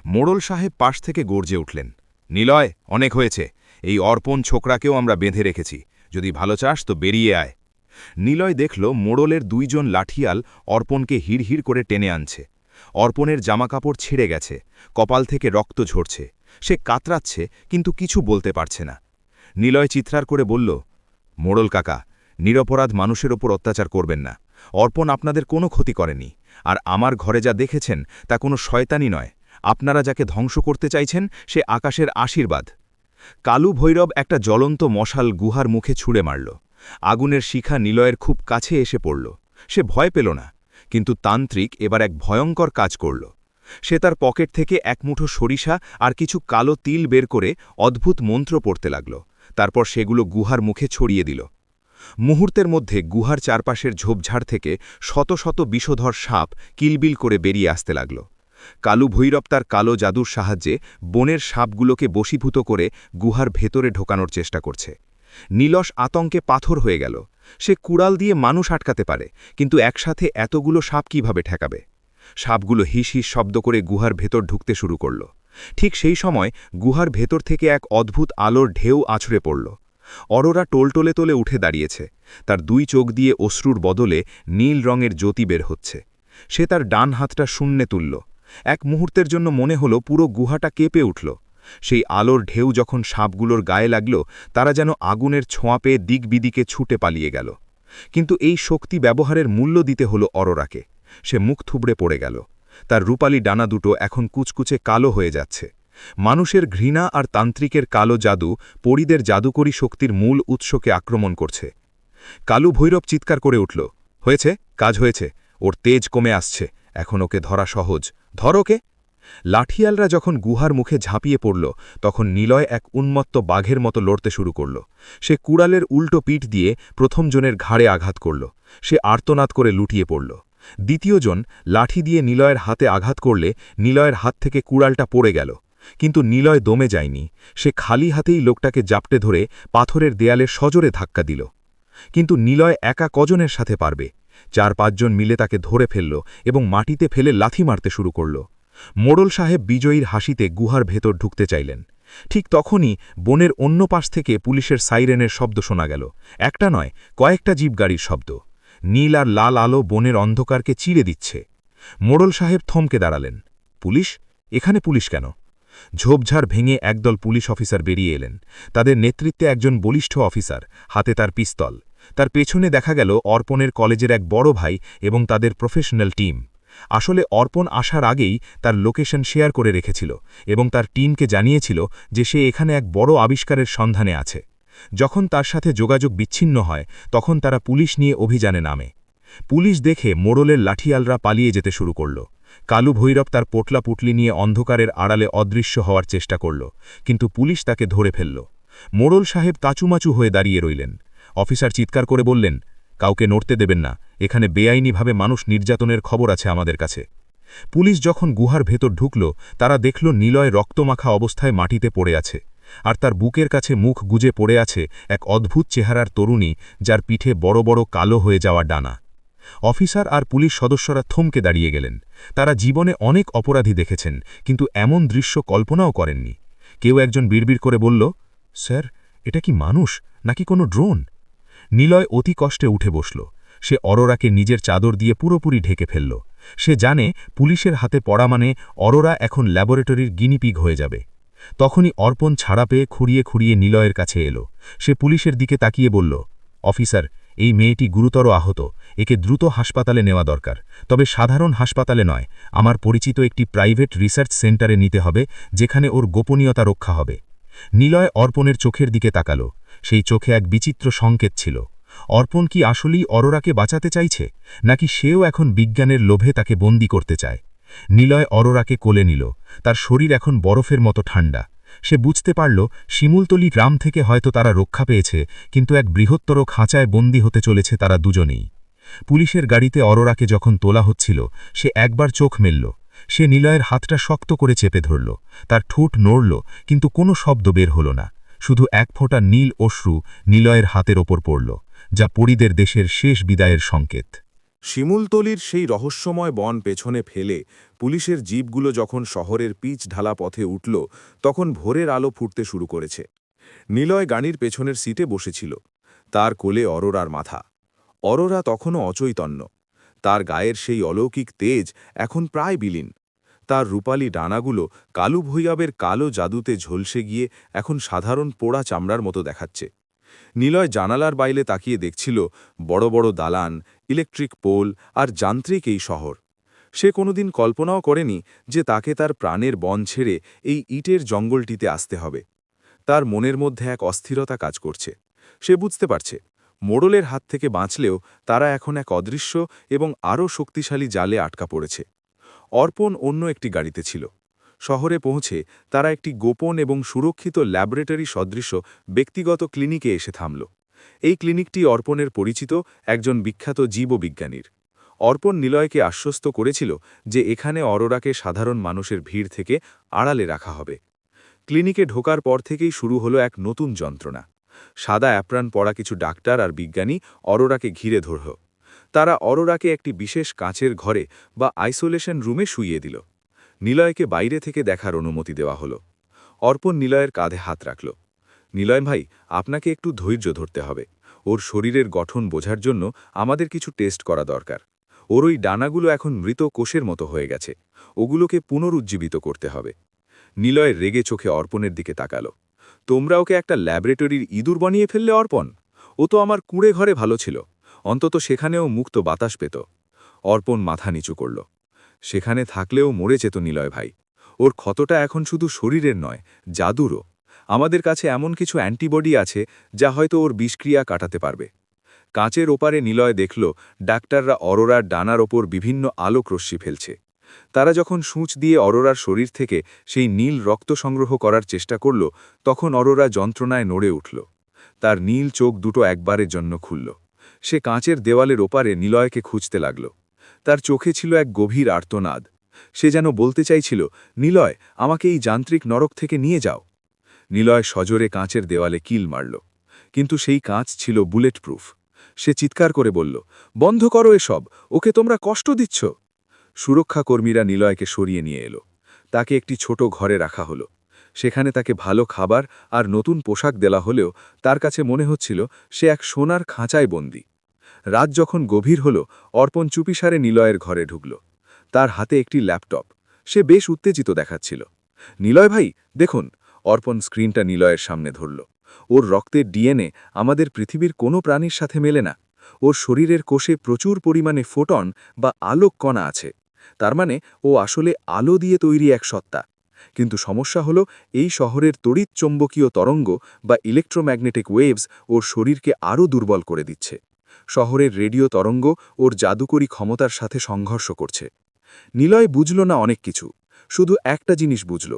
মোড়ল সাহেব পাশ থেকে গর্জে উঠলেন, নিলয়, অনেক হয়েছে, এই অর্পণ ছোকরাকেও আমরা বেঁধে রেখেছি, যদি ভালো চাস তো বেরিয়ে আয়। নিলয় দেখল মোড়লের দুইজন লাঠিয়াল অর্পণকে হিড়হিড় করে টেনে আনছে। অর্পণের জামাকাপড় ছিঁড়ে গেছে, কপাল থেকে রক্ত ঝরছে, সে কাতরাচ্ছে কিন্তু কিছু বলতে পারছে না। নিলয় চিৎকার করে বলল, মোড়ল কাকা, নিরপরাধ মানুষের ওপর অত্যাচার করবেন না, অর্পণ আপনাদের কোনো ক্ষতি করেনি, আর আমার ঘরে যা দেখেছেন তা কোনো শয়তানি নয়, আপনারা যাকে ধ্বংস করতে চাইছেন সে আকাশের আশীর্বাদ। কালু ভৈরব একটা জ্বলন্ত মশাল গুহার মুখে ছুঁড়ে মারল। আগুনের শিখা নিলয়ের খুব কাছে এসে পড়ল। সে ভয় পেল না, কিন্তু তান্ত্রিক এবার এক ভয়ঙ্কর কাজ করল। সে তার পকেট থেকে এক মুঠো সরিষা আর কিছু কালো তিল বের করে অদ্ভুত মন্ত্র পড়তে লাগল। তারপর সেগুলো গুহার মুখে ছড়িয়ে দিল। মুহূর্তের মধ্যে গুহার চারপাশের ঝোপঝাড় থেকে শত শত বিষধর সাপ কিলবিল করে বেরিয়ে আসতে লাগল। কালু ভৈরব তার কালো জাদুর সাহায্যে বনের সাপগুলোকে বশীভূত করে গুহার ভেতরে ঢোকানোর চেষ্টা করছে। নীলস আতঙ্কে পাথর হয়ে গেল। সে কুড়াল দিয়ে মানুষ আটকাতে পারে, কিন্তু একসাথে এতগুলো সাপ কিভাবে ঠেকাবে? সাপগুলো হিস হিস শব্দ করে গুহার ভেতর ঢুকতে শুরু করল। ঠিক সেই সময় গুহার ভেতর থেকে এক অদ্ভুত আলোর ঢেউ আছড়ে পড়ল। অরোরা টোলটোলে তোলে উঠে দাঁড়িয়েছে, তার দুই চোখ দিয়ে অশ্রুর বদলে নীল রঙের জ্যোতি বের হচ্ছে। সে তার ডান হাতটা শূন্যে তুলল। এক মুহূর্তের জন্য মনে হলো পুরো গুহাটা কেঁপে উঠল। সেই আলোর ঢেউ যখন সাপগুলোর গায়ে লাগল, তারা যেন আগুনের ছোঁয়া পেয়ে দিক বিদিকে ছুটে পালিয়ে গেল। কিন্তু এই শক্তি ব্যবহারের মূল্য দিতে হলো অরোরাকে। সে মুখ থুবড়ে পড়ে গেল। তার রূপালী ডানা দুটো এখন কুচকুচে কালো হয়ে যাচ্ছে। মানুষের ঘৃণা আর তান্ত্রিকের কালো জাদু পরীদের জাদুকরী শক্তির মূল উৎসকে আক্রমণ করছে। কালু ভৈরব চিৎকার করে উঠল, হয়েছে, কাজ হয়েছে, ওর তেজ কমে আসছে, এখন ওকে ধরা সহজ, ধর ওকে। লাঠিয়ালরা যখন গুহার মুখে ঝাঁপিয়ে পড়ল তখন নিলয় এক উন্মত্ত বাঘের মতো লড়তে শুরু করল। সে কুড়ালের উল্টো পিঠ দিয়ে প্রথম জনের ঘাড়ে আঘাত করল। সে আর্তনাদ করে লুটিয়ে পড়ল। দ্বিতীয় জন লাঠি দিয়ে নিলয়ের হাতে আঘাত করলে নিলয়ের হাত থেকে কুড়ালটা পড়ে গেল। কিন্তু নিলয় দমে যায়নি। সে খালি হাতেই লোকটাকে জাপটে ধরে পাথরের দেয়ালে সজোরে ধাক্কা দিল। কিন্তু নিলয় একা কজনের সাথে পারবে? 4-5 জন মিলে তাকে ধরে ফেলল এবং মাটিতে ফেলে লাথি মারতে শুরু করল। মোড়ল সাহেব বিজয়ীর হাসিতে গুহার ভেতর ঢুকতে চাইলেন। ঠিক তখনই বনের অন্য পাশ থেকে পুলিশের সাইরেনের শব্দ শোনা গেল। একটা নয়, কয়েকটা জিপ গাড়ির শব্দ। নীল আর লাল আলো বনের অন্ধকারকে চিরে দিচ্ছে। মোড়ল সাহেব থমকে দাঁড়ালেন। পুলিশ? এখানে পুলিশ কেন? ঝোপঝাড় ভেঙে একদল পুলিশ অফিসার বেরিয়ে এলেন। তাদের নেতৃত্বে একজন বলিষ্ঠ অফিসার, হাতে তার পিস্তল। তার পেছনে দেখা গেল অর্পণের কলেজের এক বড় ভাই এবং তাদের প্রফেশনাল টিম। আসলে অর্পণ আসার আগেই তার লোকেশন শেয়ার করে রেখেছিল এবং তার টিমকে জানিয়েছিল যে সে এখানে এক বড় আবিষ্কারের সন্ধানে আছে। যখন তার সাথে যোগাযোগ বিচ্ছিন্ন হয় তখন তারা পুলিশ নিয়ে অভিযানে নামে। পুলিশ দেখে মোড়লের লাঠিয়ালরা পালিয়ে যেতে শুরু করল। কালু ভৈরব তার পোটলা পুটলি নিয়ে অন্ধকারের আড়ালে অদৃশ্য হওয়ার চেষ্টা করল, কিন্তু পুলিশ তাকে ধরে ফেলল। মোড়ল সাহেব তাচুমাচু হয়ে দাঁড়িয়ে রইলেন। অফিসার চিৎকার করে বললেন, কাউকে নড়তে দেবেন না, এখানে বেআইনিভাবে মানুষ নির্যাতনের খবর আছে আমাদের কাছে। পুলিশ যখন গুহার ভেতর ঢুকল তারা দেখল নিলয় রক্তমাখা অবস্থায় মাটিতে পড়ে আছে, আর তার বুকের কাছে মুখ গুজে পড়ে আছে এক অদ্ভুত চেহারার তরুণী, যার পিঠে বড় বড় কালো হয়ে যাওয়া ডানা। অফিসার আর পুলিশ সদস্যরা থমকে দাঁড়িয়ে গেলেন। তারা জীবনে অনেক অপরাধী দেখেছেন, কিন্তু এমন দৃশ্য কল্পনাও করেননি। কেউ একজন বিড়বিড় করে বলল, স্যার, এটা কি মানুষ নাকি কোনো ড্রোন? নিলয় অতি কষ্টে উঠে বসল। সে অরোরাকে নিজের চাদর দিয়ে পুরোপুরি ঢেকে ফেলল। সে জানে পুলিশের হাতে পড়া মানে অরোরা এখন ল্যাবরেটরির গিনিপিগ হয়ে যাবে। তখনই অর্পণ ছাড়া পেয়ে খুঁড়িয়ে খুঁড়িয়ে নিলয়ের কাছে এলো। সে পুলিশের দিকে তাকিয়ে বলল, অফিসার, এই মেয়েটি গুরুতর আহত, একে দ্রুত হাসপাতালে নেওয়া দরকার, তবে সাধারণ হাসপাতালে নয়, আমার পরিচিত একটি প্রাইভেট রিসার্চ সেন্টারে নিতে হবে, যেখানে ওর গোপনীয়তা রক্ষা হবে। নিলয় অর্পণের চোখের দিকে তাকালো। সেই চোখে এক বিচিত্র সংকেত ছিল। অর্পণ কি আসলেই অরোরাকে বাঁচাতে চাইছে, নাকি সেও এখন বিজ্ঞানের লোভে তাকে বন্দী করতে চায়? নিলয় অরোরাকে কোলে নিল। তার শরীর এখন বরফের মতো ঠান্ডা। সে বুঝতে পারল শিমুলতলি গ্রাম থেকে হয়তো তারা রক্ষা পেয়েছে, কিন্তু এক বৃহত্তর খাঁচায় বন্দী হতে চলেছে তারা দুজনেই। পুলিশের গাড়িতে অরোরাকে যখন তোলা হচ্ছিল সে একবার চোখ মেলল। সে নিলয়ের হাতটা শক্ত করে চেপে ধরল। তার ঠোঁট নড়ল, কিন্তু কোনো শব্দ বের হল না। শুধু এক ফোঁটা নীল অশ্রু নিলয়ের হাতের ওপর পড়ল, যা পরীদের দেশের শেষ বিদায়ের সংকেত। শিমুলতলির সেই রহস্যময় বন পেছনে ফেলে পুলিশের জিপগুলো যখন শহরের পিচ ঢালা পথে উঠল, তখন ভোরের আলো ফুটতে শুরু করেছে। নিলয় গাড়ির পেছনের সিটে বসেছিল। তার কোলে অরোরার মাথা। অরোরা তখনও অচৈতন্য। তার গায়ের সেই অলৌকিক তেজ এখন প্রায় বিলীন। তার রূপালী ডানাগুলো কালু ভৈরবের কালো জাদুতে ঝলসে গিয়ে এখন সাধারণ পোড়া চামড়ার মতো দেখাচ্ছে। নিলয় জানালার বাইরে তাকিয়ে দেখছিল বড় বড় দালান, ইলেকট্রিক পোল আর যান্ত্রিক এই শহর। সে কোনোদিন কল্পনাও করেনি যে তাকে তার প্রাণের বন ছেড়ে এই ইটের জঙ্গলটিতে আসতে হবে। তার মনের মধ্যে এক অস্থিরতা কাজ করছে। সে বুঝতে পারছে মোড়লের হাত থেকে বাঁচলেও তারা এখন এক অদৃশ্য এবং আরও শক্তিশালী জালে আটকা পড়েছে। অর্পণ অন্য একটি গাড়িতে ছিল। শহরে পৌঁছে তারা একটি গোপন এবং সুরক্ষিত ল্যাবরেটরি সদৃশ্য ব্যক্তিগত ক্লিনিকে এসে থামল। এই ক্লিনিকটি অর্পণের পরিচিত একজন বিখ্যাত জীববিজ্ঞানীর। অর্পণ নিলয়কে আশ্বস্ত করেছিল যে এখানে অরোরাকে সাধারণ মানুষের ভিড় থেকে আড়ালে রাখা হবে। ক্লিনিকে ঢোকার পর থেকেই শুরু হলো এক নতুন যন্ত্রণা। সাদা অ্যাপ্রান পরা কিছু ডাক্তার আর বিজ্ঞানী অরোরাকে ঘিরে ধরল। তারা অরোরাকে একটি বিশেষ কাঁচের ঘরে বা আইসোলেশন রুমে শুইয়ে দিল। নিলয়কে বাইরে থেকে দেখার অনুমতি দেওয়া হলো। অর্পণ নিলয়ের কাঁধে হাত রাখল। নিলয় ভাই, আপনাকে একটু ধৈর্য ধরতে হবে। ওর শরীরের গঠন বোঝার জন্য আমাদের কিছু টেস্ট করা দরকার। ওর ওই ডানাগুলো এখন মৃত কোষের মতো হয়ে গেছে। ওগুলোকে পুনরুজ্জীবিত করতে হবে। নিলয় রেগে চোখে অর্পণের দিকে তাকালো। তোমরা ওকে একটা ল্যাবরেটরির ইঁদুর বানিয়ে ফেললে অর্পণ? ও তো আমার কুঁড়ে ঘরে ভালো ছিল, অন্তত সেখানেও মুক্ত বাতাস পেত। অর্পণ মাথা নিচু করল। সেখানে থাকলেও মরে যেত নিলয় ভাই। ওর ক্ষতটা এখন শুধু শরীরের নয়, জাদুরও। আমাদের কাছে এমন কিছু অ্যান্টিবডি আছে যা হয়তো ওর বিষক্রিয়া কাটাতে পারবে। কাঁচের ওপারে নিলয় দেখল ডাক্তাররা অরোরার ডানার ওপর বিভিন্ন আলোক রশ্মি ফেলছে। তারা যখন সূঁচ দিয়ে অরোরার শরীর থেকে সেই নীল রক্ত সংগ্রহ করার চেষ্টা করল, তখন অরোরা যন্ত্রণায় নড়ে উঠল। তার নীল চোখ দুটো একবারের জন্য খুলল। সে কাঁচের দেওয়ালের ওপারে নিলয়কে খুঁজতে লাগল। তার চোখে ছিল এক গভীর আর্তনাদ। সে যেন বলতে চাইছিল, নিলয়, আমাকে এই যান্ত্রিক নরক থেকে নিয়ে যাও। নিলয় সজোরে কাঁচের দেওয়ালে কিল মারল, কিন্তু সেই কাঁচ ছিল বুলেট প্রুফ। সে চিৎকার করে বলল, বন্ধ করো এসব, ওকে তোমরা কষ্ট দিচ্ছ। সুরক্ষাকর্মীরা নিলয়কে সরিয়ে নিয়ে এলো। তাকে একটি ছোট ঘরে রাখা হলো। সেখানে তাকে ভালো খাবার আর নতুন পোশাক দেওয়া হলেও তার কাছে মনে হচ্ছিল সে এক সোনার খাঁচায় বন্দী। রাত যখন গভীর হল, অর্পণ চুপিসারে নিলয়ের ঘরে ঢুকল। তার হাতে একটি ল্যাপটপ। সে বেশ উত্তেজিত দেখাচ্ছিল। নিলয় ভাই, দেখুন। অর্পণ স্ক্রিনটা নিলয়ের সামনে ধরল। ওর রক্তের ডিএনএ আমাদের পৃথিবীর কোনো প্রাণীর সাথে মেলে না। ওর শরীরের কোষে প্রচুর পরিমাণে ফোটন বা আলোক কণা আছে। তার মানে ও আসলে আলো দিয়ে তৈরি এক সত্তা। কিন্তু সমস্যা হলো, এই শহরের তড়িৎ চৌম্বকীয় তরঙ্গ বা ইলেকট্রোম্যাগনেটিক ওয়েভস ওর শরীরকে আরও দুর্বল করে দিচ্ছে। শহরের রেডিও তরঙ্গ ওর জাদুকরী ক্ষমতার সাথে সংঘর্ষ করছে। নিলয় বুঝল না অনেক কিছু, শুধু একটা জিনিস বুঝল,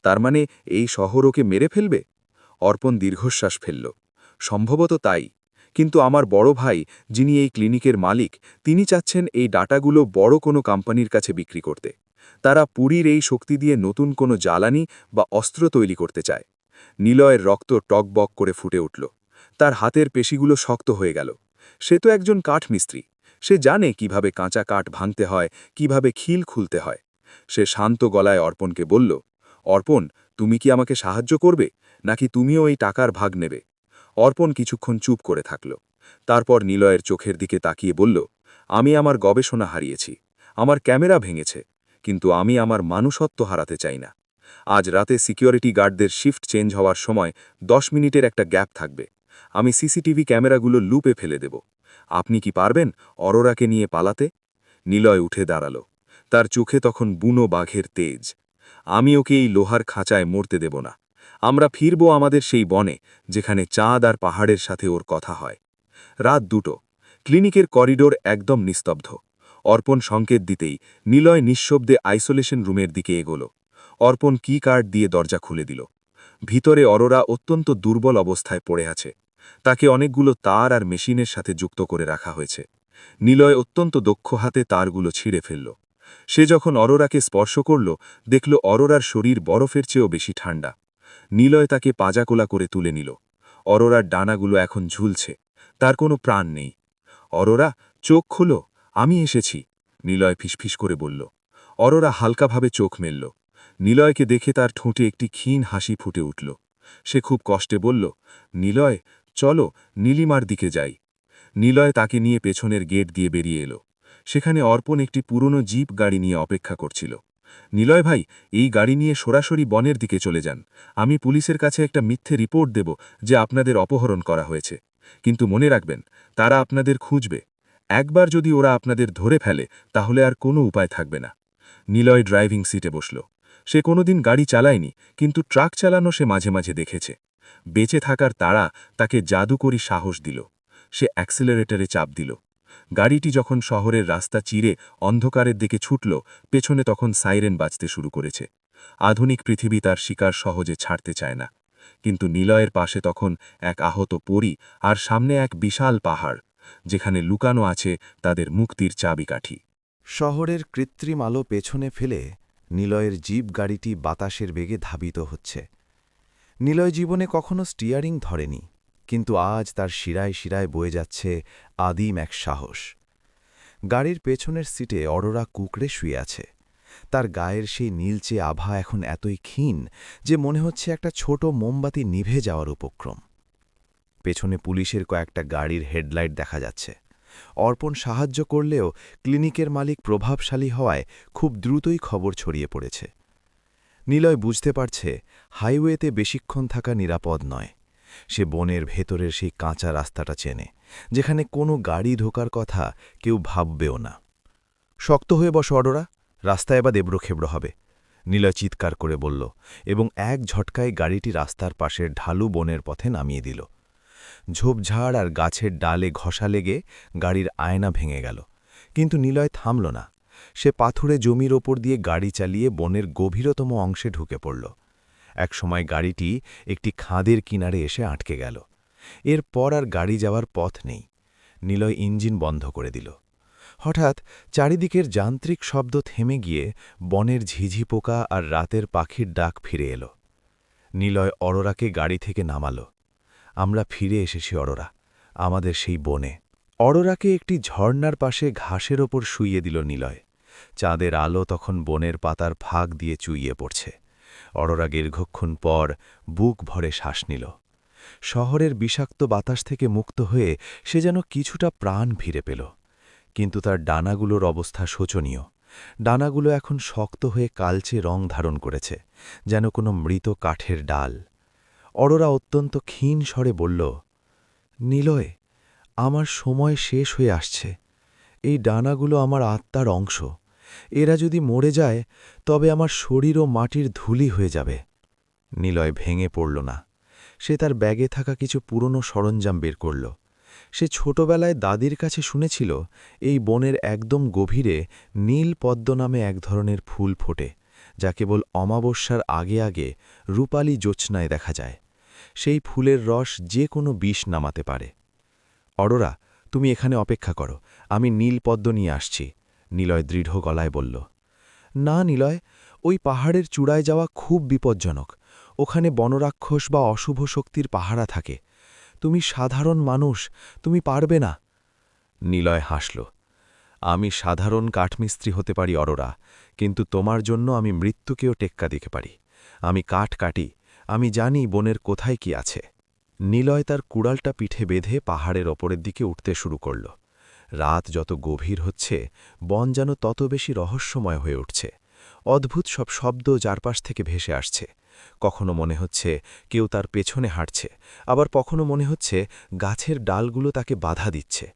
তার মানে এই শহর ওকে মেরে ফেলবে। অর্পণ দীর্ঘশ্বাস ফেলল। সম্ভবত তাই, কিন্তু আমার বড় ভাই, যিনি এই ক্লিনিকের মালিক, তিনি চাচ্ছেন এই ডাটাগুলো বড় কোনো কোম্পানির কাছে বিক্রি করতে। তারা পুরীর এই শক্তি দিয়ে নতুন কোনো জ্বালানি বা অস্ত্র তৈরি করতে চায়। নিলয়ের রক্ত টকবক করে ফুটে উঠল। তার হাতের পেশিগুলো শক্ত হয়ে গেল। সে তো একজন কাঠমিস্ত্রি। সে জানে কিভাবে কাঁচা কাঠ ভাঙতে হয়, কিভাবে খিল খুলতে হয়। সে শান্ত গলায় অর্পণকে বলল, অর্পণ, তুমি কি আমাকে সাহায্য করবে, নাকি তুমিও এই টাকার ভাগ নেবে? অর্পণ কিছুক্ষণ চুপ করে থাকল। তারপর নিলয়ের চোখের দিকে তাকিয়ে বলল, আমি আমার গবেষণা হারিয়েছি, আমার ক্যামেরা ভেঙেছে, কিন্তু আমি আমার মানুষত্ব হারাতে চাই না। আজ রাতে সিকিউরিটি গার্ডদের শিফট চেঞ্জ হওয়ার সময় 10 মিনিটের একটা গ্যাপ থাকবে। আমি সিসিটিভি ক্যামেরাগুলো লুপে ফেলে দেব। আপনি কি পারবেন অরোরাকে নিয়ে পালাতে? নিলয় উঠে দাঁড়াল। তার চোখে তখন বুনো বাঘের তেজ। আমি ওকে এই লোহার খাঁচায় মরতে দেব না। আমরা ফিরব আমাদের সেই বনে, যেখানে চাঁদ আর পাহাড়ের সাথে ওর কথা হয়। রাত 2টো। ক্লিনিকের করিডোর একদম নিস্তব্ধ। অর্পণ সংকেত দিতেই নিলয় নিঃশব্দে আইসোলেশন রুমের দিকে এগোল। অর্পণ কি কার্ড দিয়ে দরজা খুলে দিল। ভিতরে অরোরা অত্যন্ত দুর্বল অবস্থায় পড়ে আছে। তাকে অনেকগুলো তার আর মেশিনের সাথে যুক্ত করে রাখা হয়েছে। নিলয় অত্যন্ত দক্ষ হাতে তারগুলো ছিঁড়ে ফেলল। সে যখন অরোরাকে স্পর্শ করল, দেখল অরোরার শরীর বরফের চেয়েও বেশি ঠান্ডা। নিলয় তাকে পাজাকোলা করে তুলে নিল। অরোরার ডানাগুলো এখন ঝুলছে, তার কোনো প্রাণ নেই। অরোরা, চোখ খুলো, আমি এসেছি, নিলয় ফিসফিস করে বলল। অরোরা হালকাভাবে চোখ মেলল। নিলয়কে দেখে তার ঠোঁটে একটি ক্ষীণ হাসি ফুটে উঠল। সে খুব কষ্টে বলল, নিলয়, চলো নীলিমার দিকে যাই। নিলয় তাকে নিয়ে পেছনের গেট দিয়ে বেরিয়ে এলো। সেখানে অর্পণ একটি পুরনো জিপ গাড়ি নিয়ে অপেক্ষা করছিল। নিলয় ভাই, এই গাড়ি নিয়ে সরাসরি বনের দিকে চলে যান। আমি পুলিশের কাছে একটা মিথ্যে রিপোর্ট দেব যে আপনাদের অপহরণ করা হয়েছে। কিন্তু মনে রাখবেন, তারা আপনাদের খুঁজবে। একবার যদি ওরা আপনাদের ধরে ফেলে, তাহলে আর কোনো উপায় থাকবে না। নিলয় ড্রাইভিং সিটে বসল। সে কোনোদিন গাড়ি চালায়নি, কিন্তু ট্রাক চালানো সে মাঝে মাঝে দেখেছে। বেঁচে থাকার তাড়া তাকে জাদুকরী সাহস দিল। সে অ্যাক্সিলারেটরে চাপ দিল। গাড়িটি যখন শহরের রাস্তা চিরে অন্ধকারের দিকে ছুটল, পেছনে তখন সাইরেন বাজতে শুরু করেছে। আধুনিক পৃথিবী তার শিকার সহজে ছাড়তে চায় না। কিন্তু নিলয়ের পাশে তখন এক আহত পরী, আর সামনে এক বিশাল পাহাড়, যেখানে লুকানো আছে তাদের মুক্তির চাবিকাঠি। শহরের কৃত্রিম আলো পেছনে ফেলে নিলয়ের জিপ গাড়িটি বাতাসের বেগে ধাবিত হচ্ছে। নিলয় জীবনে কখনো স্টিয়ারিং ধরেনি, কিন্তু আজ তার শিরায় শিরায় বয়ে যাচ্ছে আদিম এক সাহস। গাড়ির পেছনের সিটে অরোরা কুঁকড়ে শুয়ে আছে। তার গায়ের সেই নীলচে আভা এখন এতই ক্ষীণ যে মনে হচ্ছে একটা ছোট মোমবাতি নিভে যাওয়ার উপক্রম। পেছনে পুলিশের কয়েকটা গাড়ির হেডলাইট দেখা যাচ্ছে। অর্পণ সাহায্য করলেও ক্লিনিকের মালিক প্রভাবশালী হওয়ায় খুব দ্রুতই খবর ছড়িয়ে পড়েছে। নিলয় বুঝতে পারছে হাইওয়েতে বেশিক্ষণ থাকা নিরাপদ নয়। সে বনের ভেতরের সেই কাঁচা রাস্তাটা চেনে, যেখানে কোনো গাড়ি ঢোকার কথা কেউ ভাববেও না। শক্ত হয়ে বসো অরোরা, রাস্তায় এবার এবড়োখেবড়ো হবে, নিলয় চিৎকার করে বলল, এবং এক ঝটকায় গাড়িটি রাস্তার পাশের ঢালু বনের পথে নামিয়ে দিল। ঝোপঝাড় আর গাছের ডালে ঘষা লেগে গাড়ির আয়না ভেঙে গেল, কিন্তু নিলয় থামল না। সে পাথুরে জমির ওপর দিয়ে গাড়ি চালিয়ে বনের গভীরতম অংশে ঢুকে পড়ল। একসময় গাড়িটি একটি খাদের কিনারে এসে আটকে গেল। এরপর আর গাড়ি যাওয়ার পথ নেই। নিলয় ইঞ্জিন বন্ধ করে দিল। হঠাৎ চারিদিকের যান্ত্রিক শব্দ থেমে গিয়ে বনের ঝিঝি পোকা আর রাতের পাখির ডাক ফিরে এলো। নিলয় অরোরাকে গাড়ি থেকে নামাল। আমরা ফিরে এসেছি অরোরা, আমাদের সেই বনে। অরোরাকে একটি ঝর্ণার পাশে ঘাসের ওপর শুইয়ে দিল নিলয়। চাঁদের আলো তখন বনের পাতার ফাঁক দিয়ে চুইয়ে পড়ছে। অরোরা দীর্ঘক্ষণ পর বুক ভরে শ্বাস নিল। শহরের বিষাক্ত বাতাস থেকে মুক্ত হয়ে সে যেন কিছুটা প্রাণ ফিরে পেল। কিন্তু তার ডানাগুলোর অবস্থা শোচনীয়। ডানাগুলো এখন শক্ত হয়ে কালচে রং ধারণ করেছে, যেন কোনো মৃত কাঠের ডাল। অরোরা অত্যন্ত ক্ষীণ স্বরে বলল, নিলয়, আমার সময় শেষ হয়ে আসছে। এই ডানাগুলো আমার আত্মার অংশ। এরা যদি মরে যায় তবে আমার শরীরও মাটির ধুলি হয়ে যাবে। নিলয় ভেঙে পড়ল না। সে তার ব্যাগে থাকা কিছু পুরনো সরঞ্জাম বের করল। সে ছোটবেলায় দাদির কাছে শুনেছিল এই বনের একদম গভীরে নীল পদ্ম নামে এক ধরনের ফুল ফোটে, যা কেবল অমাবস্যার আগে আগে রূপালী জ্যোৎস্নায় দেখা যায়। সেই ফুলের রস যে কোনো বিষ নামাতে পারে। অরোরা, তুমি এখানে অপেক্ষা করো, আমি নীল পদ্ম নিয়ে আসছি, নিলয় দৃঢ় গলায় বলল। না নিলয়, ওই পাহাড়ের চূড়ায় যাওয়া খুব বিপজ্জনক। ওখানে বনরাক্ষস বা অশুভ শক্তির পাহারা থাকে। তুমি সাধারণ মানুষ, তুমি পারবে না। নিলয় হাসল। আমি সাধারণ কাঠমিস্ত্রি হতে পারি অরোরা, কিন্তু তোমার জন্য আমি মৃত্যুকেও টেক্কা দিতে পারি। আমি কাঠ কাটি, আমি জানি বনের কোথায় কি আছে। নিলয় তার কুড়ালটা পিঠে বেঁধে পাহাড়ের ওপরের দিকে উঠতে শুরু করল। রাত যত গভীর হচ্ছে, বন যেন তত বেশি রহস্যময় হয়ে উঠছে। অদ্ভুত সব শব্দ চারপাশ থেকে ভেসে আসছে। কখনো মনে হচ্ছে কেউ তার পেছনে হাঁটছে, আবার কখনো মনে হচ্ছে গাছের ডালগুলো তাকে বাধা দিচ্ছে।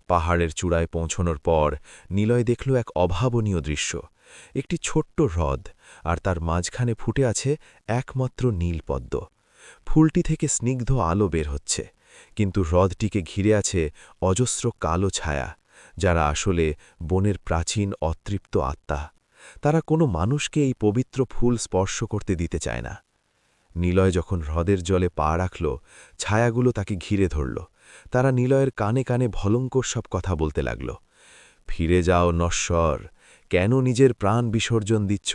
পাহাড়ের চূড়ায় পৌঁছনোর পর নিলয় দেখল এক অভাবনীয় দৃশ্য। একটি ছোট্ট হ্রদ, আর তার মাঝখানে ফুটে আছে একমাত্র নীলপদ্ম। ফুলটি থেকে স্নিগ্ধ আলো বের হচ্ছে, কিন্তু হ্রদটিকে ঘিরে আছে অজস্র কালো ছায়া, যারা আসলে বনের প্রাচীন অতৃপ্ত আত্মা। তারা কোনো মানুষকে এই পবিত্র ফুল স্পর্শ করতে দিতে চায় না। নিলয় যখন হ্রদের জলে পা রাখল, ছায়াগুলো তাকে ঘিরে ধরল। তারা নিলয়ের কানে কানে ভয়ঙ্কর সব কথা বলতে লাগল। ফিরে যাও নশ্বর, কেন নিজের প্রাণ বিসর্জন দিচ্ছ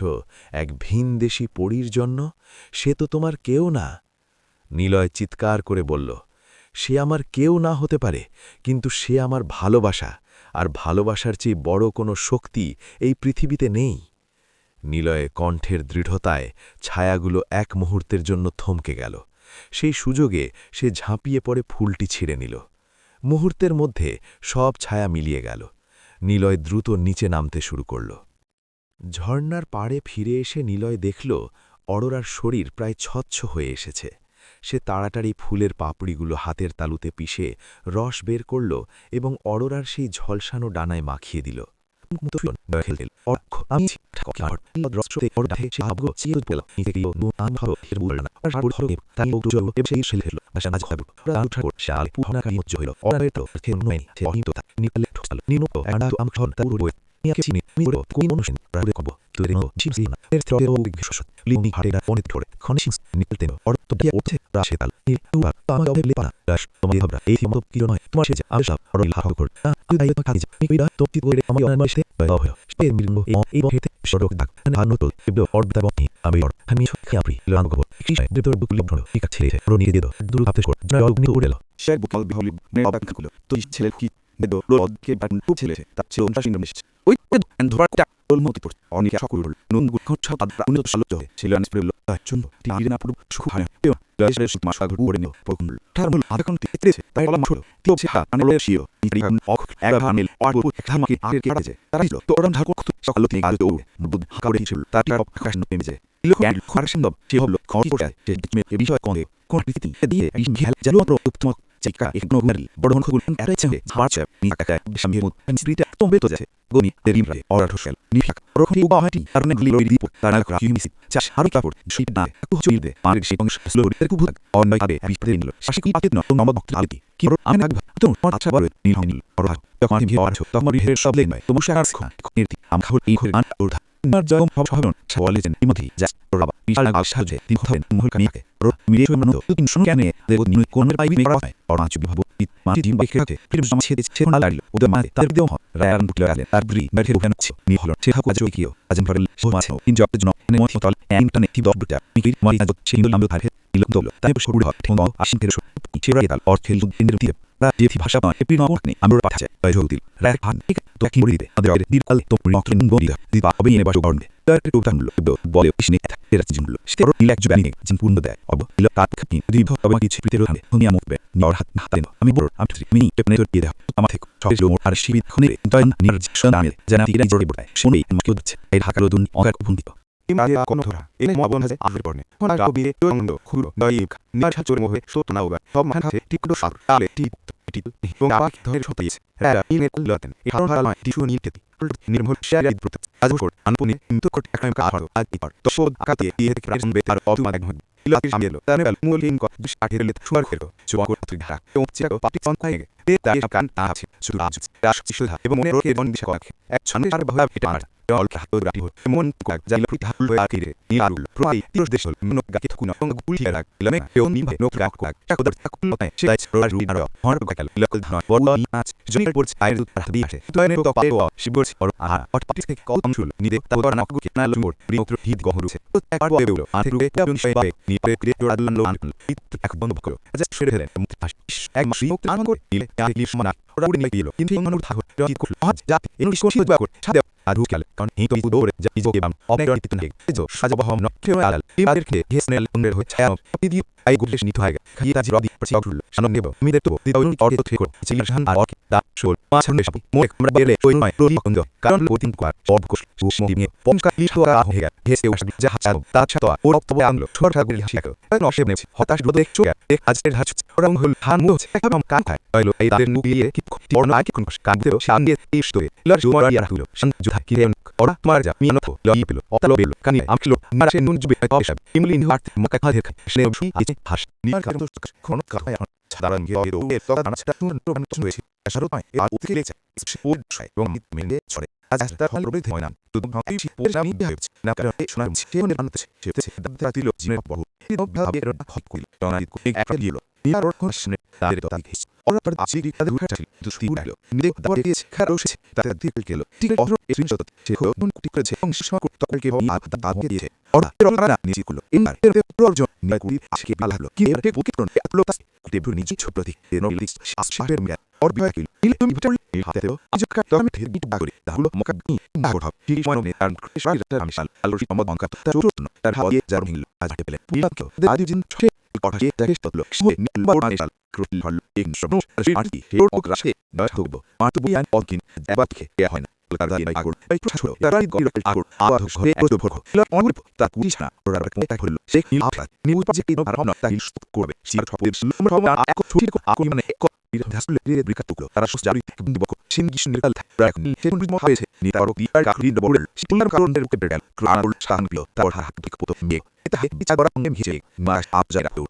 এক ভিনদেশী পরীর জন্য? সে তো তোমার কেউ না। নিলয় চিৎকার করে বলল, সে আমার কেউ না হতে পারে, কিন্তু সে আমার ভালোবাসা, আর ভালোবাসার চেয়ে বড় কোনো শক্তি এই পৃথিবীতে নেই। নিলয়ে কণ্ঠের দৃঢ়তায় ছায়াগুলো এক মুহূর্তের জন্য থমকে গেল। সেই সুযোগে সে ঝাঁপিয়ে পড়ে ফুলটি ছিঁড়ে নিল। মুহূর্তের মধ্যে সব ছায়া মিলিয়ে গেল। নিলয় দ্রুত নিচে নামতে শুরু করল। ঝর্ণার পাড়ে ফিরে এসে নিলয় দেখল অরোরার শরীর প্রায় স্বচ্ছ হয়ে এসেছে। সে তাড়াতাড়ি ফুলের পাপড়িগুলো হাতের তালুতে পিষে রস বের করল এবং অরোরার সেই ঝলসানো ডানায় মাখিয়ে দিল। চিকা একনো গুনারি বড় হন খুলন এরেছে হারছে নিকা সামির মুত স্পিরিটা tombe তো যাচ্ছে গনি দেরিমরে অরা ঠোসেল নিফাক রখনি উবাহাটি কারণে লিলোরি দিপ তারা কিউমিসি চাষ হারু কাপড় শিবনা কুচুইলদে মার্গ শিবং স্লোরি তেরকু ভুত অন্যয় কাবে বিপদে নিল শাসকি পাতে ন নম্বর বক্ত আলতি কি আনা তো আচ্ছা বড় নীল হনিল অরা তখন আমি অরা তোমার হের সব লেন তোমার শাস নির্তি আম খাউল এই করে আন উর্ধা নার জগম ভাবন সওয়ালেন ইমতি যা রবা বিশাল আশাজে তিন হবেন মহল কানিয়াকে রো মিরে মনো তিন শুন কেন দেব নিউ কোনের পাইবি মেরা হয় অরা চুবি ভাবো মা টিম বাইকে ফিল্ম জমা ছেদে ছে আলারিল ওদে মা তার দেও হ রায়ান বুকলে আলেন আর ব্রি মেরে ওখানে নি হলো সে হাকু আজো কিও আজম ফরল সোমাছো ইন জব জন নে মতি তল ইন্টারনেট টি দব বুটা মিকি মারি আজো সে ইন্দুল আমলো থাকে ইলম দলো তাই বসুড় হট ঠোঙ্গ আশিন তেরো চেরা গেতাল অর্থেল ইন্দ্রতি রাজেতি ভাষা পা এপি নমনি আমরা পাঠাছে বাইজৌতিল রায় ভান ঠিক তো কি মরিদে আদের দিল তো নক্তন বন্দি দিবা অবে ইনে বাসু গর্নে ডাইরেক্ট উঠানলো বলে ইসনে এরা জিনলো সেরো ইলেক জুবানি জিনপূর্ণ দেয় অব ইল কাট খাপনি দীর্ঘ অব কিছু পিতেরো হানে হুনিয়া মুখবে নর হাত হাতেন আমি বড় আমি মিনি পেপনে তো দিয়ে দাও আমার থেকে সবে জোর আর শিবি খুনে দয়ন নির্জশন আমি জানা তিরা জোরে বড়ায় শুনে মাকে হচ্ছে এই ঢাকার দুন অগার কুপুন্দিত ইমারিয়া কোন ধরা এনে মবন হাজে আফের পড়নে কোনা রাবিরে টঙ্গ খুলো দয়িক নিয়ার ছাচুর মোহে সোতনা উবা সব মান হাতে টিকডো সার আলে টি এবং আপাক ধরে সতাইছে রারা ইনে লতেন এই কারণ হারাল টিসু নিতে নির্মল শেয়ার প্রত আজুর আনপুনি তো কোট একম কাহারো আগিপার তো সোদ আকাতে ইয়ে ক্রাসন বেতার অতুমা দেখুন ইলাকি সামিলো তারে বেল মুলিন কো দুশাটির লে সুয়ার খেরো জোয়া কোট তুই ধারা এবং চিরাকো পাটি ফোন খাইগে তে তাই কান আছে শুধু আজ রাশ সুধা এবং মনে রোকে বন দিশা কয়েক এক ছন্দে আর ভাব এটা আর অল কাহাতো রাটি মন কোক জাইলো প্রতি হাল আকিরে নিয়ারুল প্রোয়াই তিরস দেশল মনক গাকি থকুনা এবং গুলি রাখ ইলামে এও নি ভাই নোক গাক কোক চাকদর চাকুল লতায় সেলাই রোলা রুই আর হর গাকাল লকল ধান বড় নাচ জনি পড়ছ আইর দুত রাখবি আসে তয়নে তো পায়ে ও শিবর অর আহা অট পাটিস কে কল আমশুল নিদে তাবর নাক গুকে না লুমর রিমোক্র হিত গহরুছে তো একবার বেউলো আথরুকে এবং শৈবাই নি পরে ক্রিয়েট আদলান লো আনল এক বন্ধ বকলো আজ ছেড়ে দিলেন এক মাস রিমোক্র আনন করে নিলে আইলি সমানা ওরা উড়ে নিয়ে গেল কিন্তু অনুর থাকো কি করল আজ জাতি এনু কোশি দবা করে ছাদে আরু কাল কারণ হি তো দৌড়ে যা ইজোকে বাম অনেক রণ তিতন হেগ এজো সাজাবহম ন কেও আলাল ইমাদের কে হেসনেল উন্নের হয়ে ছায়া পিদি আই গুলেশ নিতো হাইগা খাইতা জি রদি পছি অকুল শানন নেব মিদের তো দিদাউন অর্থ থেকে চিলি শান আর অর্কি দা শোল মাছন দেশাপি মোক আমরা বেলে ওই নয় রোদি কন্দ কারণ পোতিন কোয়ার অর্ব কোশ সুমদিমে পমকা ইতো আ হেগা হেসে ওশ যা হাচাও তা ছাতো ওর তব আংলো ছোট গুলি হাসিকা নশেব নেছি হতাশ রোদে চোয়া এক আজের হাচ ওরং হল হান মো একদম কান খায় আইলো এই তাদের নুগলিয়ে কি অর্ণ আই কি কোন কান দেও শান দিয়ে ইস্টোয়ে লর জুমার ইয়া রাখলো শান জুথা কি রেন ওরা তোমার যা মিয়ানো তো লই পেলো অতলো বেলো কানি আমকিলো মারাশে নুন জুবে অবশাব ইমলিন হার্ট মকা খাদে শনে বসি আছে হাস নিয়ার কারণ তো কোন কায় সাধারণ গিয়ে এ তো না সেটা শুন তো মানে শুনেছি আশারও পায় আর উঠে লেছে স্পোর্ট ছয় এবং মিলে ছড়ে আজ তার হল রবি হয় না তো ভাবি পোস্ট আমি হচ্ছে না কারণ শোনা সে মনে আনতে সেতে দাদা দিল জিনে বহু কিন্তু ভাবি এর হট কইল না একটা দিল নিয়ার ওর কোশনে তাদের তো তাকে ওরা পর জিগি কাদে উঠাছিল দুস্তি উড়ালো নিদে দাবার দিয়েছে খারোছে তাতে দিল গেল ঠিক অর স্ক্রিনশট সে কোন কুটি করেছে এবং শেষ করতে তরকে ভাবি আর দাদা দিয়েছে ওরা রোলা নিজি করলো ইনার এর প্রয়োজন নিয়ে কুড়ি আজকে ভালো হলো কি এর বুকে কোন আপলো তাস কুটি ভুল নিজি ছোট প্রতীক এর লিস্ট আশাপের মিয়া ওর বিয়াকিল ইলে তুমি ভিতর হাতে দেও আজ কাট তো আমি ঠিক বিট বাগরি তাহলে মকা না করব ঠিক সময় নেই আর কৃষ্ণ আমি সাল আলোরি সম্মত অঙ্কা তো চোট তার হাওয়ে জারু হিল আজ হাতে পেলে পুলাকে আদি দিন ছোট কথা কি তাকে ততলো সে নিলবার মানে সাল ক্রুল হল এক শব্দ আর কি হের ওক রাশে না থাকবো আর তো বিয়ান অকিন এবাতকে এ হয় না তারা দিয়ে আগর এই ছোট তারা গির আগর আওয়াজ করে এত ভরো অনর তা কুড়ি ছানা ওরা একটা হলো সে নীল আফা নিউ পাজে কি আর না তাই করবে সির ছপের সম্ভব এক ছুটি আকো মানে এক ধাসলে রে ব্রিকা টুকলো তারা সুস জারি বক সিনগিশ নির্কাল রাখ সেন বিমো হয়েছে নি তার কি আর কাকরি ডবল সিতুলার কারণের উপরে বেড়াল ক্রানুল শান পিলো তার হাত থেকে পতো মে এটা হে বিচার করা অঙ্গে ভিজে মাস আপ যায় রাখতো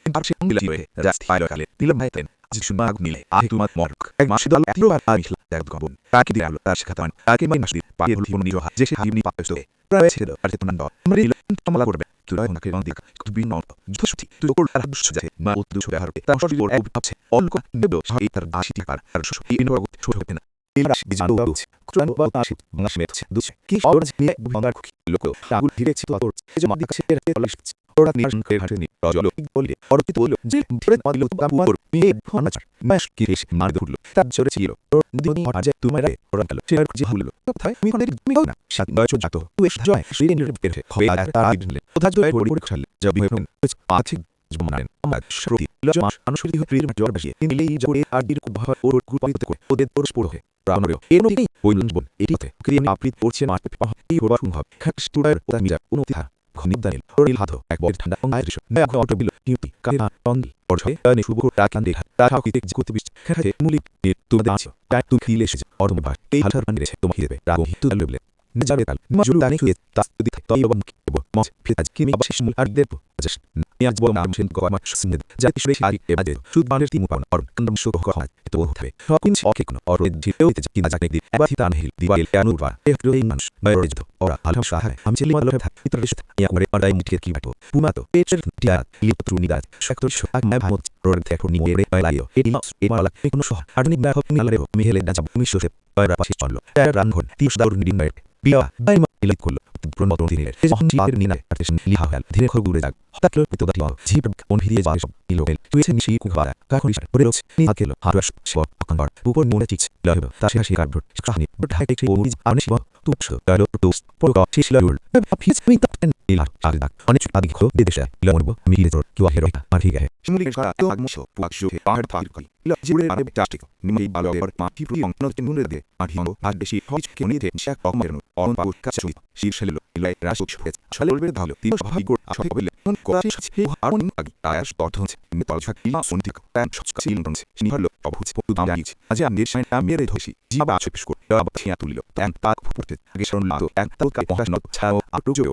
আর সে মিলা হয়ে জাস্ট ফাইল কালে দিলাম ভাইতেন জিসুমাগ নিলে আহে তোমার মর্ক এক মাস দল এতিরো আর আমিখলা দেখ গবন তাকে দিয়ালো তার শিখাতান তাকে মাই মাসদি পায়ে ধুলি মনি রহা যে সে হাবিনি পাপেস্তো প্রায় ছিল আর তেতন দ মরি তমলা করবে তুই ওনাকে বন্দি কুবি ন দুসুতি তুই কোল আর দুসু যায় মা ও দুসু হারবে তার শরীর ওর ভাবছে অলক নেব এই তার দাসি টিকার আর সুসু ইনর ছোট হবে না ইলরাশ বিজানো দুছে কুরান বাতাশি নাশমেছে দুছে কি অর নিয়ে বন্দার খুকি লোক আগুল ধীরেছে তো তোর যে মাদি কাছে এর পলিশ ওরা নির্জন করে হাঁটেনি রজলো বললে অরপিত বলল যে ফ্রেড মাদিল তো কাম কর নিয়ে ফনাচার মাস কি রেশ মার ধরলো তার জোরে ছিল তোর দিদি আজ তোমার রে ওরা গেল সে জি হলো কোথায় আমি কোনের তুমি না সাত বয়স যাতো তুই এসে জয় শ্রীরেন বের হবে আর তার দিলে কোথা জয় পড়ে পড়ে খালে যাব হয়ে আছে জমানেন আমার শ্রুতি লজমাস অনুসৃতি হয়ে প্রিয় জ্বর বসিয়ে নিলেই জোরে আর দির কুভা ওর কুপাইতে করে ওদের তোর স্পোর হয়ে প্রাণরে এর নদী ওই লঞ্চবন এটিতে ক্রিয়ানি আপৃত পড়ছে মাঠ পাহ এই হবা সম্ভব খাস তুড়ার ওটা মিজা উন্নতি ঘনিদানিল রোরিল হাতো একবার ঠান্ডা আইরিশ নয়া অটো বিল কিউটি কাহা টন্দি অর্থে আনি শুভ রাখান দেখা রাখা কিতে জিকুতে বিশ খাতে মুলি তুমি দাঁছো তাই তুমি খিলে এসেছে অরম ভাষ এই হালহার মানে রেছে তুমি দেবে রাগো হিতু লবলে নিজারে কাল মাজুলু দানি কুয়ে তা দি তই এবং কেব মস ফিতাজ কিমি অবশেষ মূল আর দেব জাস্ট নিয়াজ বল নাম সেন গোয়া মাস সিনে জাতি শুরে শারি এবাদে সুদ বানের তিমু পাওন অর কন্ডম শো কহা তো হতে রকিন ওকে কোন অর জিতেও তে কিনা জানে দি এবাতি তান হিল দিওয়াল কানুরবা এ রোই মানুষ বাইরে যেত ওরা আলহাম শাহ আমি ছেলে মালহ থাক ইতর রিশত ইয়া করে আড়াই মিটকে কি বাটো পুমাতো পেচের টিয়া লিপত্রু নিদাত সেক্টর শাক মে ভামত রোড থেকে নি ওরে বাইলাইও এ মাস এ মালা কোনো শহ আডনি না হক মিলারে মিহেলে দাজা মিশোতে বাইরা পাশে চললো রানঘন 30 দাউর নিদিন বাইট বিয়া বাইমা ইলিক করলো প্রণতন দিনের জিপের নিনা আর্টিস্ট লিহা হল ধীরে খর গুড়ে যাক হঠাৎ লো পিতো দাটিও জিপ কোন ভিড়ে যায় সব নিলোবেল তুইছে নিশি কুখারা কাখনিস পরে রোজ নি আকেলো হারাস সব কনভার উপর মনে চিচ লহব তাসি হাসি কার্ডবোর্ড কাহিনী বট হাই টেক ও মুজি আনে শিব তুপস ডালো টুস পরগা চিস লউল ফিস মিতা ইলা আর দাক অনেক আদি খো দেদেশা লমনব মিলে তোর কিওয়া হেরোইকা আর ঠিক আছে শিমুলি গা তো আগমশো পুয়াকশো পাহাড় থাক কই জিবুরে আর প্লাস্টিক নিমি বালো আর মাটি পুরি অঙ্কন তিনুরে দে আঠিও আর বেশি হইচ কে নিতে শাক অকমেরনো অন পাউট কাচুই শীর্ষেলো ইলাই রাসুক ছুয়েছ ছলেলবে ভালো তিন ভাবি গোট আসে বলে কোন কোরাছি হে হারুন আগে আয়াস তথনছে মেতাল ছাক ইলা সন্তিক প্যান ছচকা সিলনছে নিহলো অভুজ পতু দাঁড়িয়েছ আজ আমি সাইন আমেরে ধসি জিবা ছপিস কর আবথিয়া তুলিল প্যান তাক ফুটতে আগে শরণ লাতো এক তালকা পহাস নত ছাও আটুজো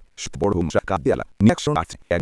বড় হুমসা কাদিয়ালা নিয়াকশন আর্ট এক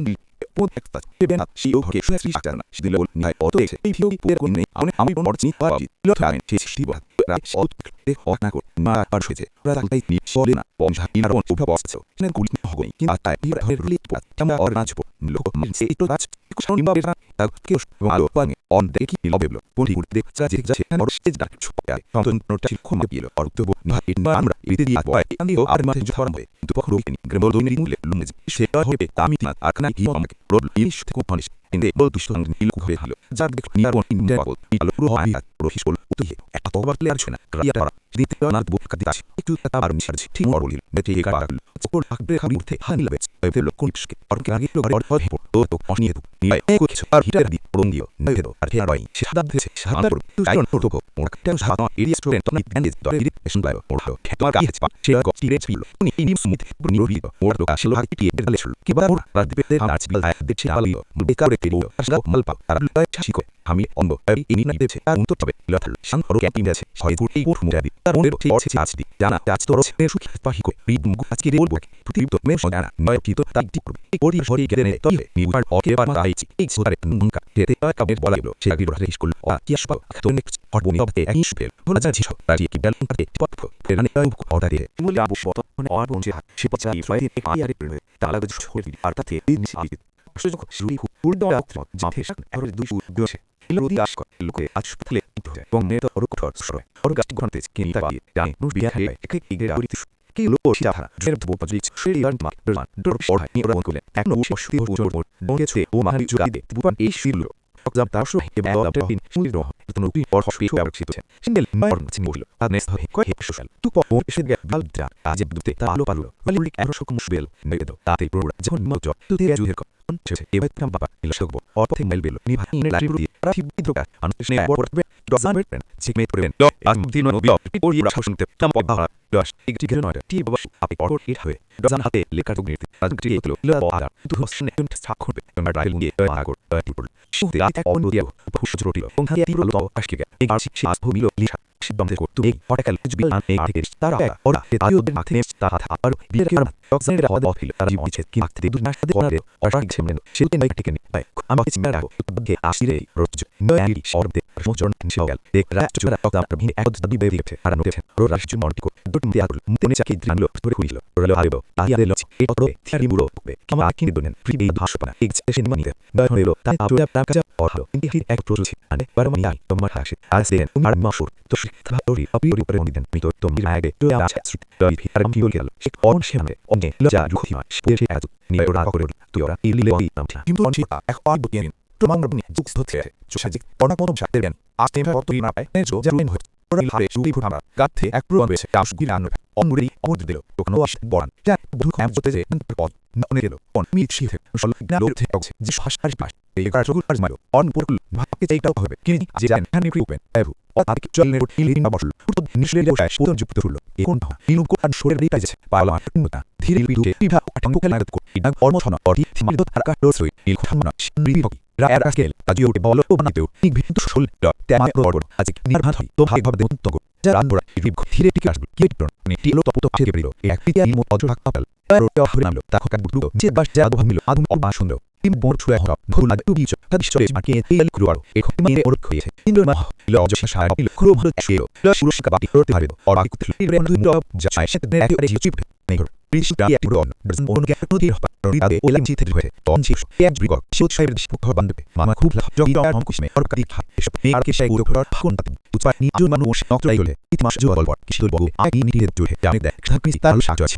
পোদ একটা বেন শিও হকে সুশ্রী আটানা দিল নাই অটো এসে এই ভিউ পুরো কোন নেই আমি মরজি পাজি লট আমি চেষ্টি বাদ রাত অত দে হনা কর মা আর হয়েছে রাত তাই নি সরে না বংশা ইনার অন উঠা বসছো সেন গুলি হগই কিন্তু আতাই হির হরে রিলি পাত আমরা আর নাচবো লোক মানে এই তো নাচ কোন ইমা বেটা তাক কি আলো পানি অন দেখি লবেবলো পন্ডি উঠতে যা যে যা আর স্টেজ ডাক ছুয়া তখন নোটা খুম দিলো আর তো না ইনা আমরা ইতে দিয়া বয় আনিও আর মাঠে জড়াম হয় দুপক রুকিনি গ্রেমল দইনি মুলে লুমে সেটা হবে তামিতা আর কানা কি আমাকে রোড ইশ কো পানিশ ইন্দে বল দুষ্ট নিল ঘরে হলো যার দেখ নিয়ার অন ইন্দে বল আলো পুরো হয় রহিস বল উতুই এত তোবার প্লেয়ার ছনা ক্রিয়াটা দিতে না বুক কাদিতাছি একটু তা আর নিশার ঠিক মর বলিল বেতে এই কাটা ওপর হাকবে খাবি উঠতে হানিলাবে এতে লোক কোনকে আর কি আগে লোক আর হয়ে তো তো অনিয়ে তো নিয়ে এক কিছু আর হিটার দি পড়ন দিও নয় তো আর হেয়ারই সাদা দিছে সাদা তো তাই তো তো ওটা সাদা এরিয়া স্টুডেন্ট তো ব্যান্ডেজ দরে রিলেশন বাইও ওড়ো তোমার কি আছে সে গস্টি রেট ছিল উনি ইনি সুমিত বুনি রবি ওড়ো আসলে হাকি টি এর লেসল কি বার রাত দিতে নাচ বিল দিতে আলিও বেকার রেটে দিও আসলে মালপা আর লয় ছাসিকো আমি অন্ধ এই ইনি না দেছে আর উত্তর তবে লথাল শান্ত ওর ক্যান্টিন আছে হয় গুটি পোট মুজাদি তার মনের ঠিক আছে আছে জানা আজ তোর সে সুখী পাহি কই রিদ মুগু আজকে রে বলবো তুই তো মে সজানা নয় কি তো তাই ঠিক করবে এই ওরি হরি গেলে নে তবে নিবার ওকে বার আইছি এই সোরে নুনকা তেতে কাবে বলাইলো সে আগি রহে স্কুল ও কি আসবা তো নেক্সট হটবনি হবে এক স্পেল বলা যা ছিল রাজি কি বেল করতে পপ প্রেরণে অর্ডার দিয়ে মুলি আবু বত মানে আর বনছে সে পচা ইফাই এক ইয়ারে প্রেরণে তালা গজ ছড়ি আর তাতে নিসি আইতে সুযোগ শুরু উড়দ আত্ম জাতে আর দুই দুছে ইলরুদি আশক লোকে আশপতলে ইতে এবং নেতো রুকঠর সরে অর্গাস্ট ঘন্তে কিনি তাই ডাই নুস বিয়া হে এক ইগে আউরি কি লো সিধা জের তো বপজি শেরি আর মাক দরমান দর পড়াই নি রন কোলে এক নো অশুতি হজোর মোর ডোগেছে ও মাহারি জুরাইদে বুপান এই শিরলো একজাম তার শুরু এবে আউটার পিন শুনি রহ তো নতুন পর হসপি আবার ছিটছে সিঙ্গেল মার চিনি বলল আর নেস হয় কয় সোশ্যাল তু পর এসে গে বালদা আজ দুতে তা আলো পারলো মালিক আর শক মুশবেল নেতো তাতে পুরো যখন মজা তুতে জুহের ছে এবে কাম বাবা ইলশক বো আর পথে মেল বেলো নি ভাই ইনে লাইব্রেরি রাফি বিদ্রোকা আনস্নে পড়বে ডজন বেটপেন চিকমেট পড়বেন ল আজ দিন নো বিও ওর ইরা শুনতে কাম বাবা দশ একটি গেল নয় টি বাবা আপনি পড় ইট হবে ডজন হাতে লেখা তো নিতে রাজটি এতলো ল আদা তু হসনে ছাক করবে তোমার রাইল নিয়ে আগর টিপল শুতে আতে অন দিও ফুস জরুরি এবং হাতে টিপল তো আজকে এই আর শিক্ষা আজ ভূমিলো লিখা সিদ্ধান্ত কর তুমি পড়াকাল জুবিল আন এক থেকে তারা ওরা তাইও মাথে তা আর বিয়ের কারণ ডক্টরের হদ অফিল তারা জীবিত কি মাথে দুই নাশ দে ওরা অর্ডার গেছেন শিলতে নাই টিকেন বাই আমাকে চিন্তা রাখো গে আসিরে রোজ নয়ালি শরদে সমজন নিশাল দেখ রাত চুরা ডক্টর ভিন এক দাবি বেবি গেছে আর নোটেছেন রো রাশি মন্টি কো দুট মিয়া গুলো মুতেনে চাকি দ্রানলো ধরে হইলো রলো আইবো আইয়া দেলো এ অটো থিয়ারি মুরো বে কিমা আকিনি দোনেন প্রিবে ভাষপনা এক সেশন মানিতে নয় হইলো তাই আটুয়া টাকা অহলো ইন্টি এক প্রজুছি আনে বারমানি আই তোমার হাসি আর সেন উমার মাশুর তো শিক্ষা দরি অপিরি পরে মনিদেন মিতো তো মির আগে তো আছে দরি আর কিও গেল এক অন শেমে অনে লজা রুখিমা স্পেশে এত নিয়ে ওরা করে তুই ওরা ইলিলে ওই নামটা কিন্তু অন চিতা এক অল বুকিং তোমার মনে জুক্স হচ্ছে চোষাজিক অনেক মতো ছাড়তে দেন আস্তে তুই না পায় নেজো জারুইন হচ্ছে ওরা হারে শুই ফুটামা গাথে এক পুরো বেছে কাশ গিরান অমুরি অমুর দিল তখন ওয়াশ বড়ান যা দুঃখ এম জোতে যে পদ ননে দিল অন মিট শিথে সল না লোতে আছে যে হাসহাস পাস এই কারজগুল আর মারো অন পুরুল ভাবকে চাইটাও হবে কিনি যে জান হানি প্রিপেন এবু তাকে চলনের ইলিন বসল নিশ্চয়ই বসায় পুতন যুক্ত হলো এখন ইনু কোন শরীর রেখে যাচ্ছে পালা নতা ধীরে ধীরে বিভা আটঙ্ক খেলা করতে ইনা কর্মছন অতি মালিত তারকা দোসই নীল খামনা বিভকি রায়ার স্কেল তাজিও বল বানাতেও ঠিক ভিন্তু শোল তেমা রবড় আজ নির্ভাত হয় তো ভাই ভাবে দেন্ত গো যারা আন্দোলন ধীরে টিকে আসবে কি টন নীলো তপত থেকে বেরিলো এক পিতিয়া ইমো অজর হাকাল রোটা হরে নামলো তাকে কাট বুটো যে বাস যা ভাবিলো আদম অবা সুন্দর তিন বোর ছুয়া হরা ভুল আদু বিচ কাদিশরে মাকে তেল ক্রুয়ারো এখন মানে ওর খইছে ইন্দোর মা লজ শায় ক্রু ভর ছিল সুরশ কাবাটি করতে পারবে আর বাকি কুতলি রে নদু যা চাই সেতে নে একেবারে ইউটিউব নেগর প্রিসটা একটু রন ডজন ওন গে নদী হপা রিদাদে ওলাম চিতে হয়ে তন চিস এক ব্রিগ শিল সাইবের দিশপুখ বান্ধবে মামা খুব লাভ জগি হম কুসমে আর কাদি খা এসব আর কে শাই উড়ো কোন উৎপাদ নি জুন মানুষ নকরাই হলে ইতমাস জল বল কিছু বল আই নি তে জুহে জানে দেখ থাকি তার সাজ আছে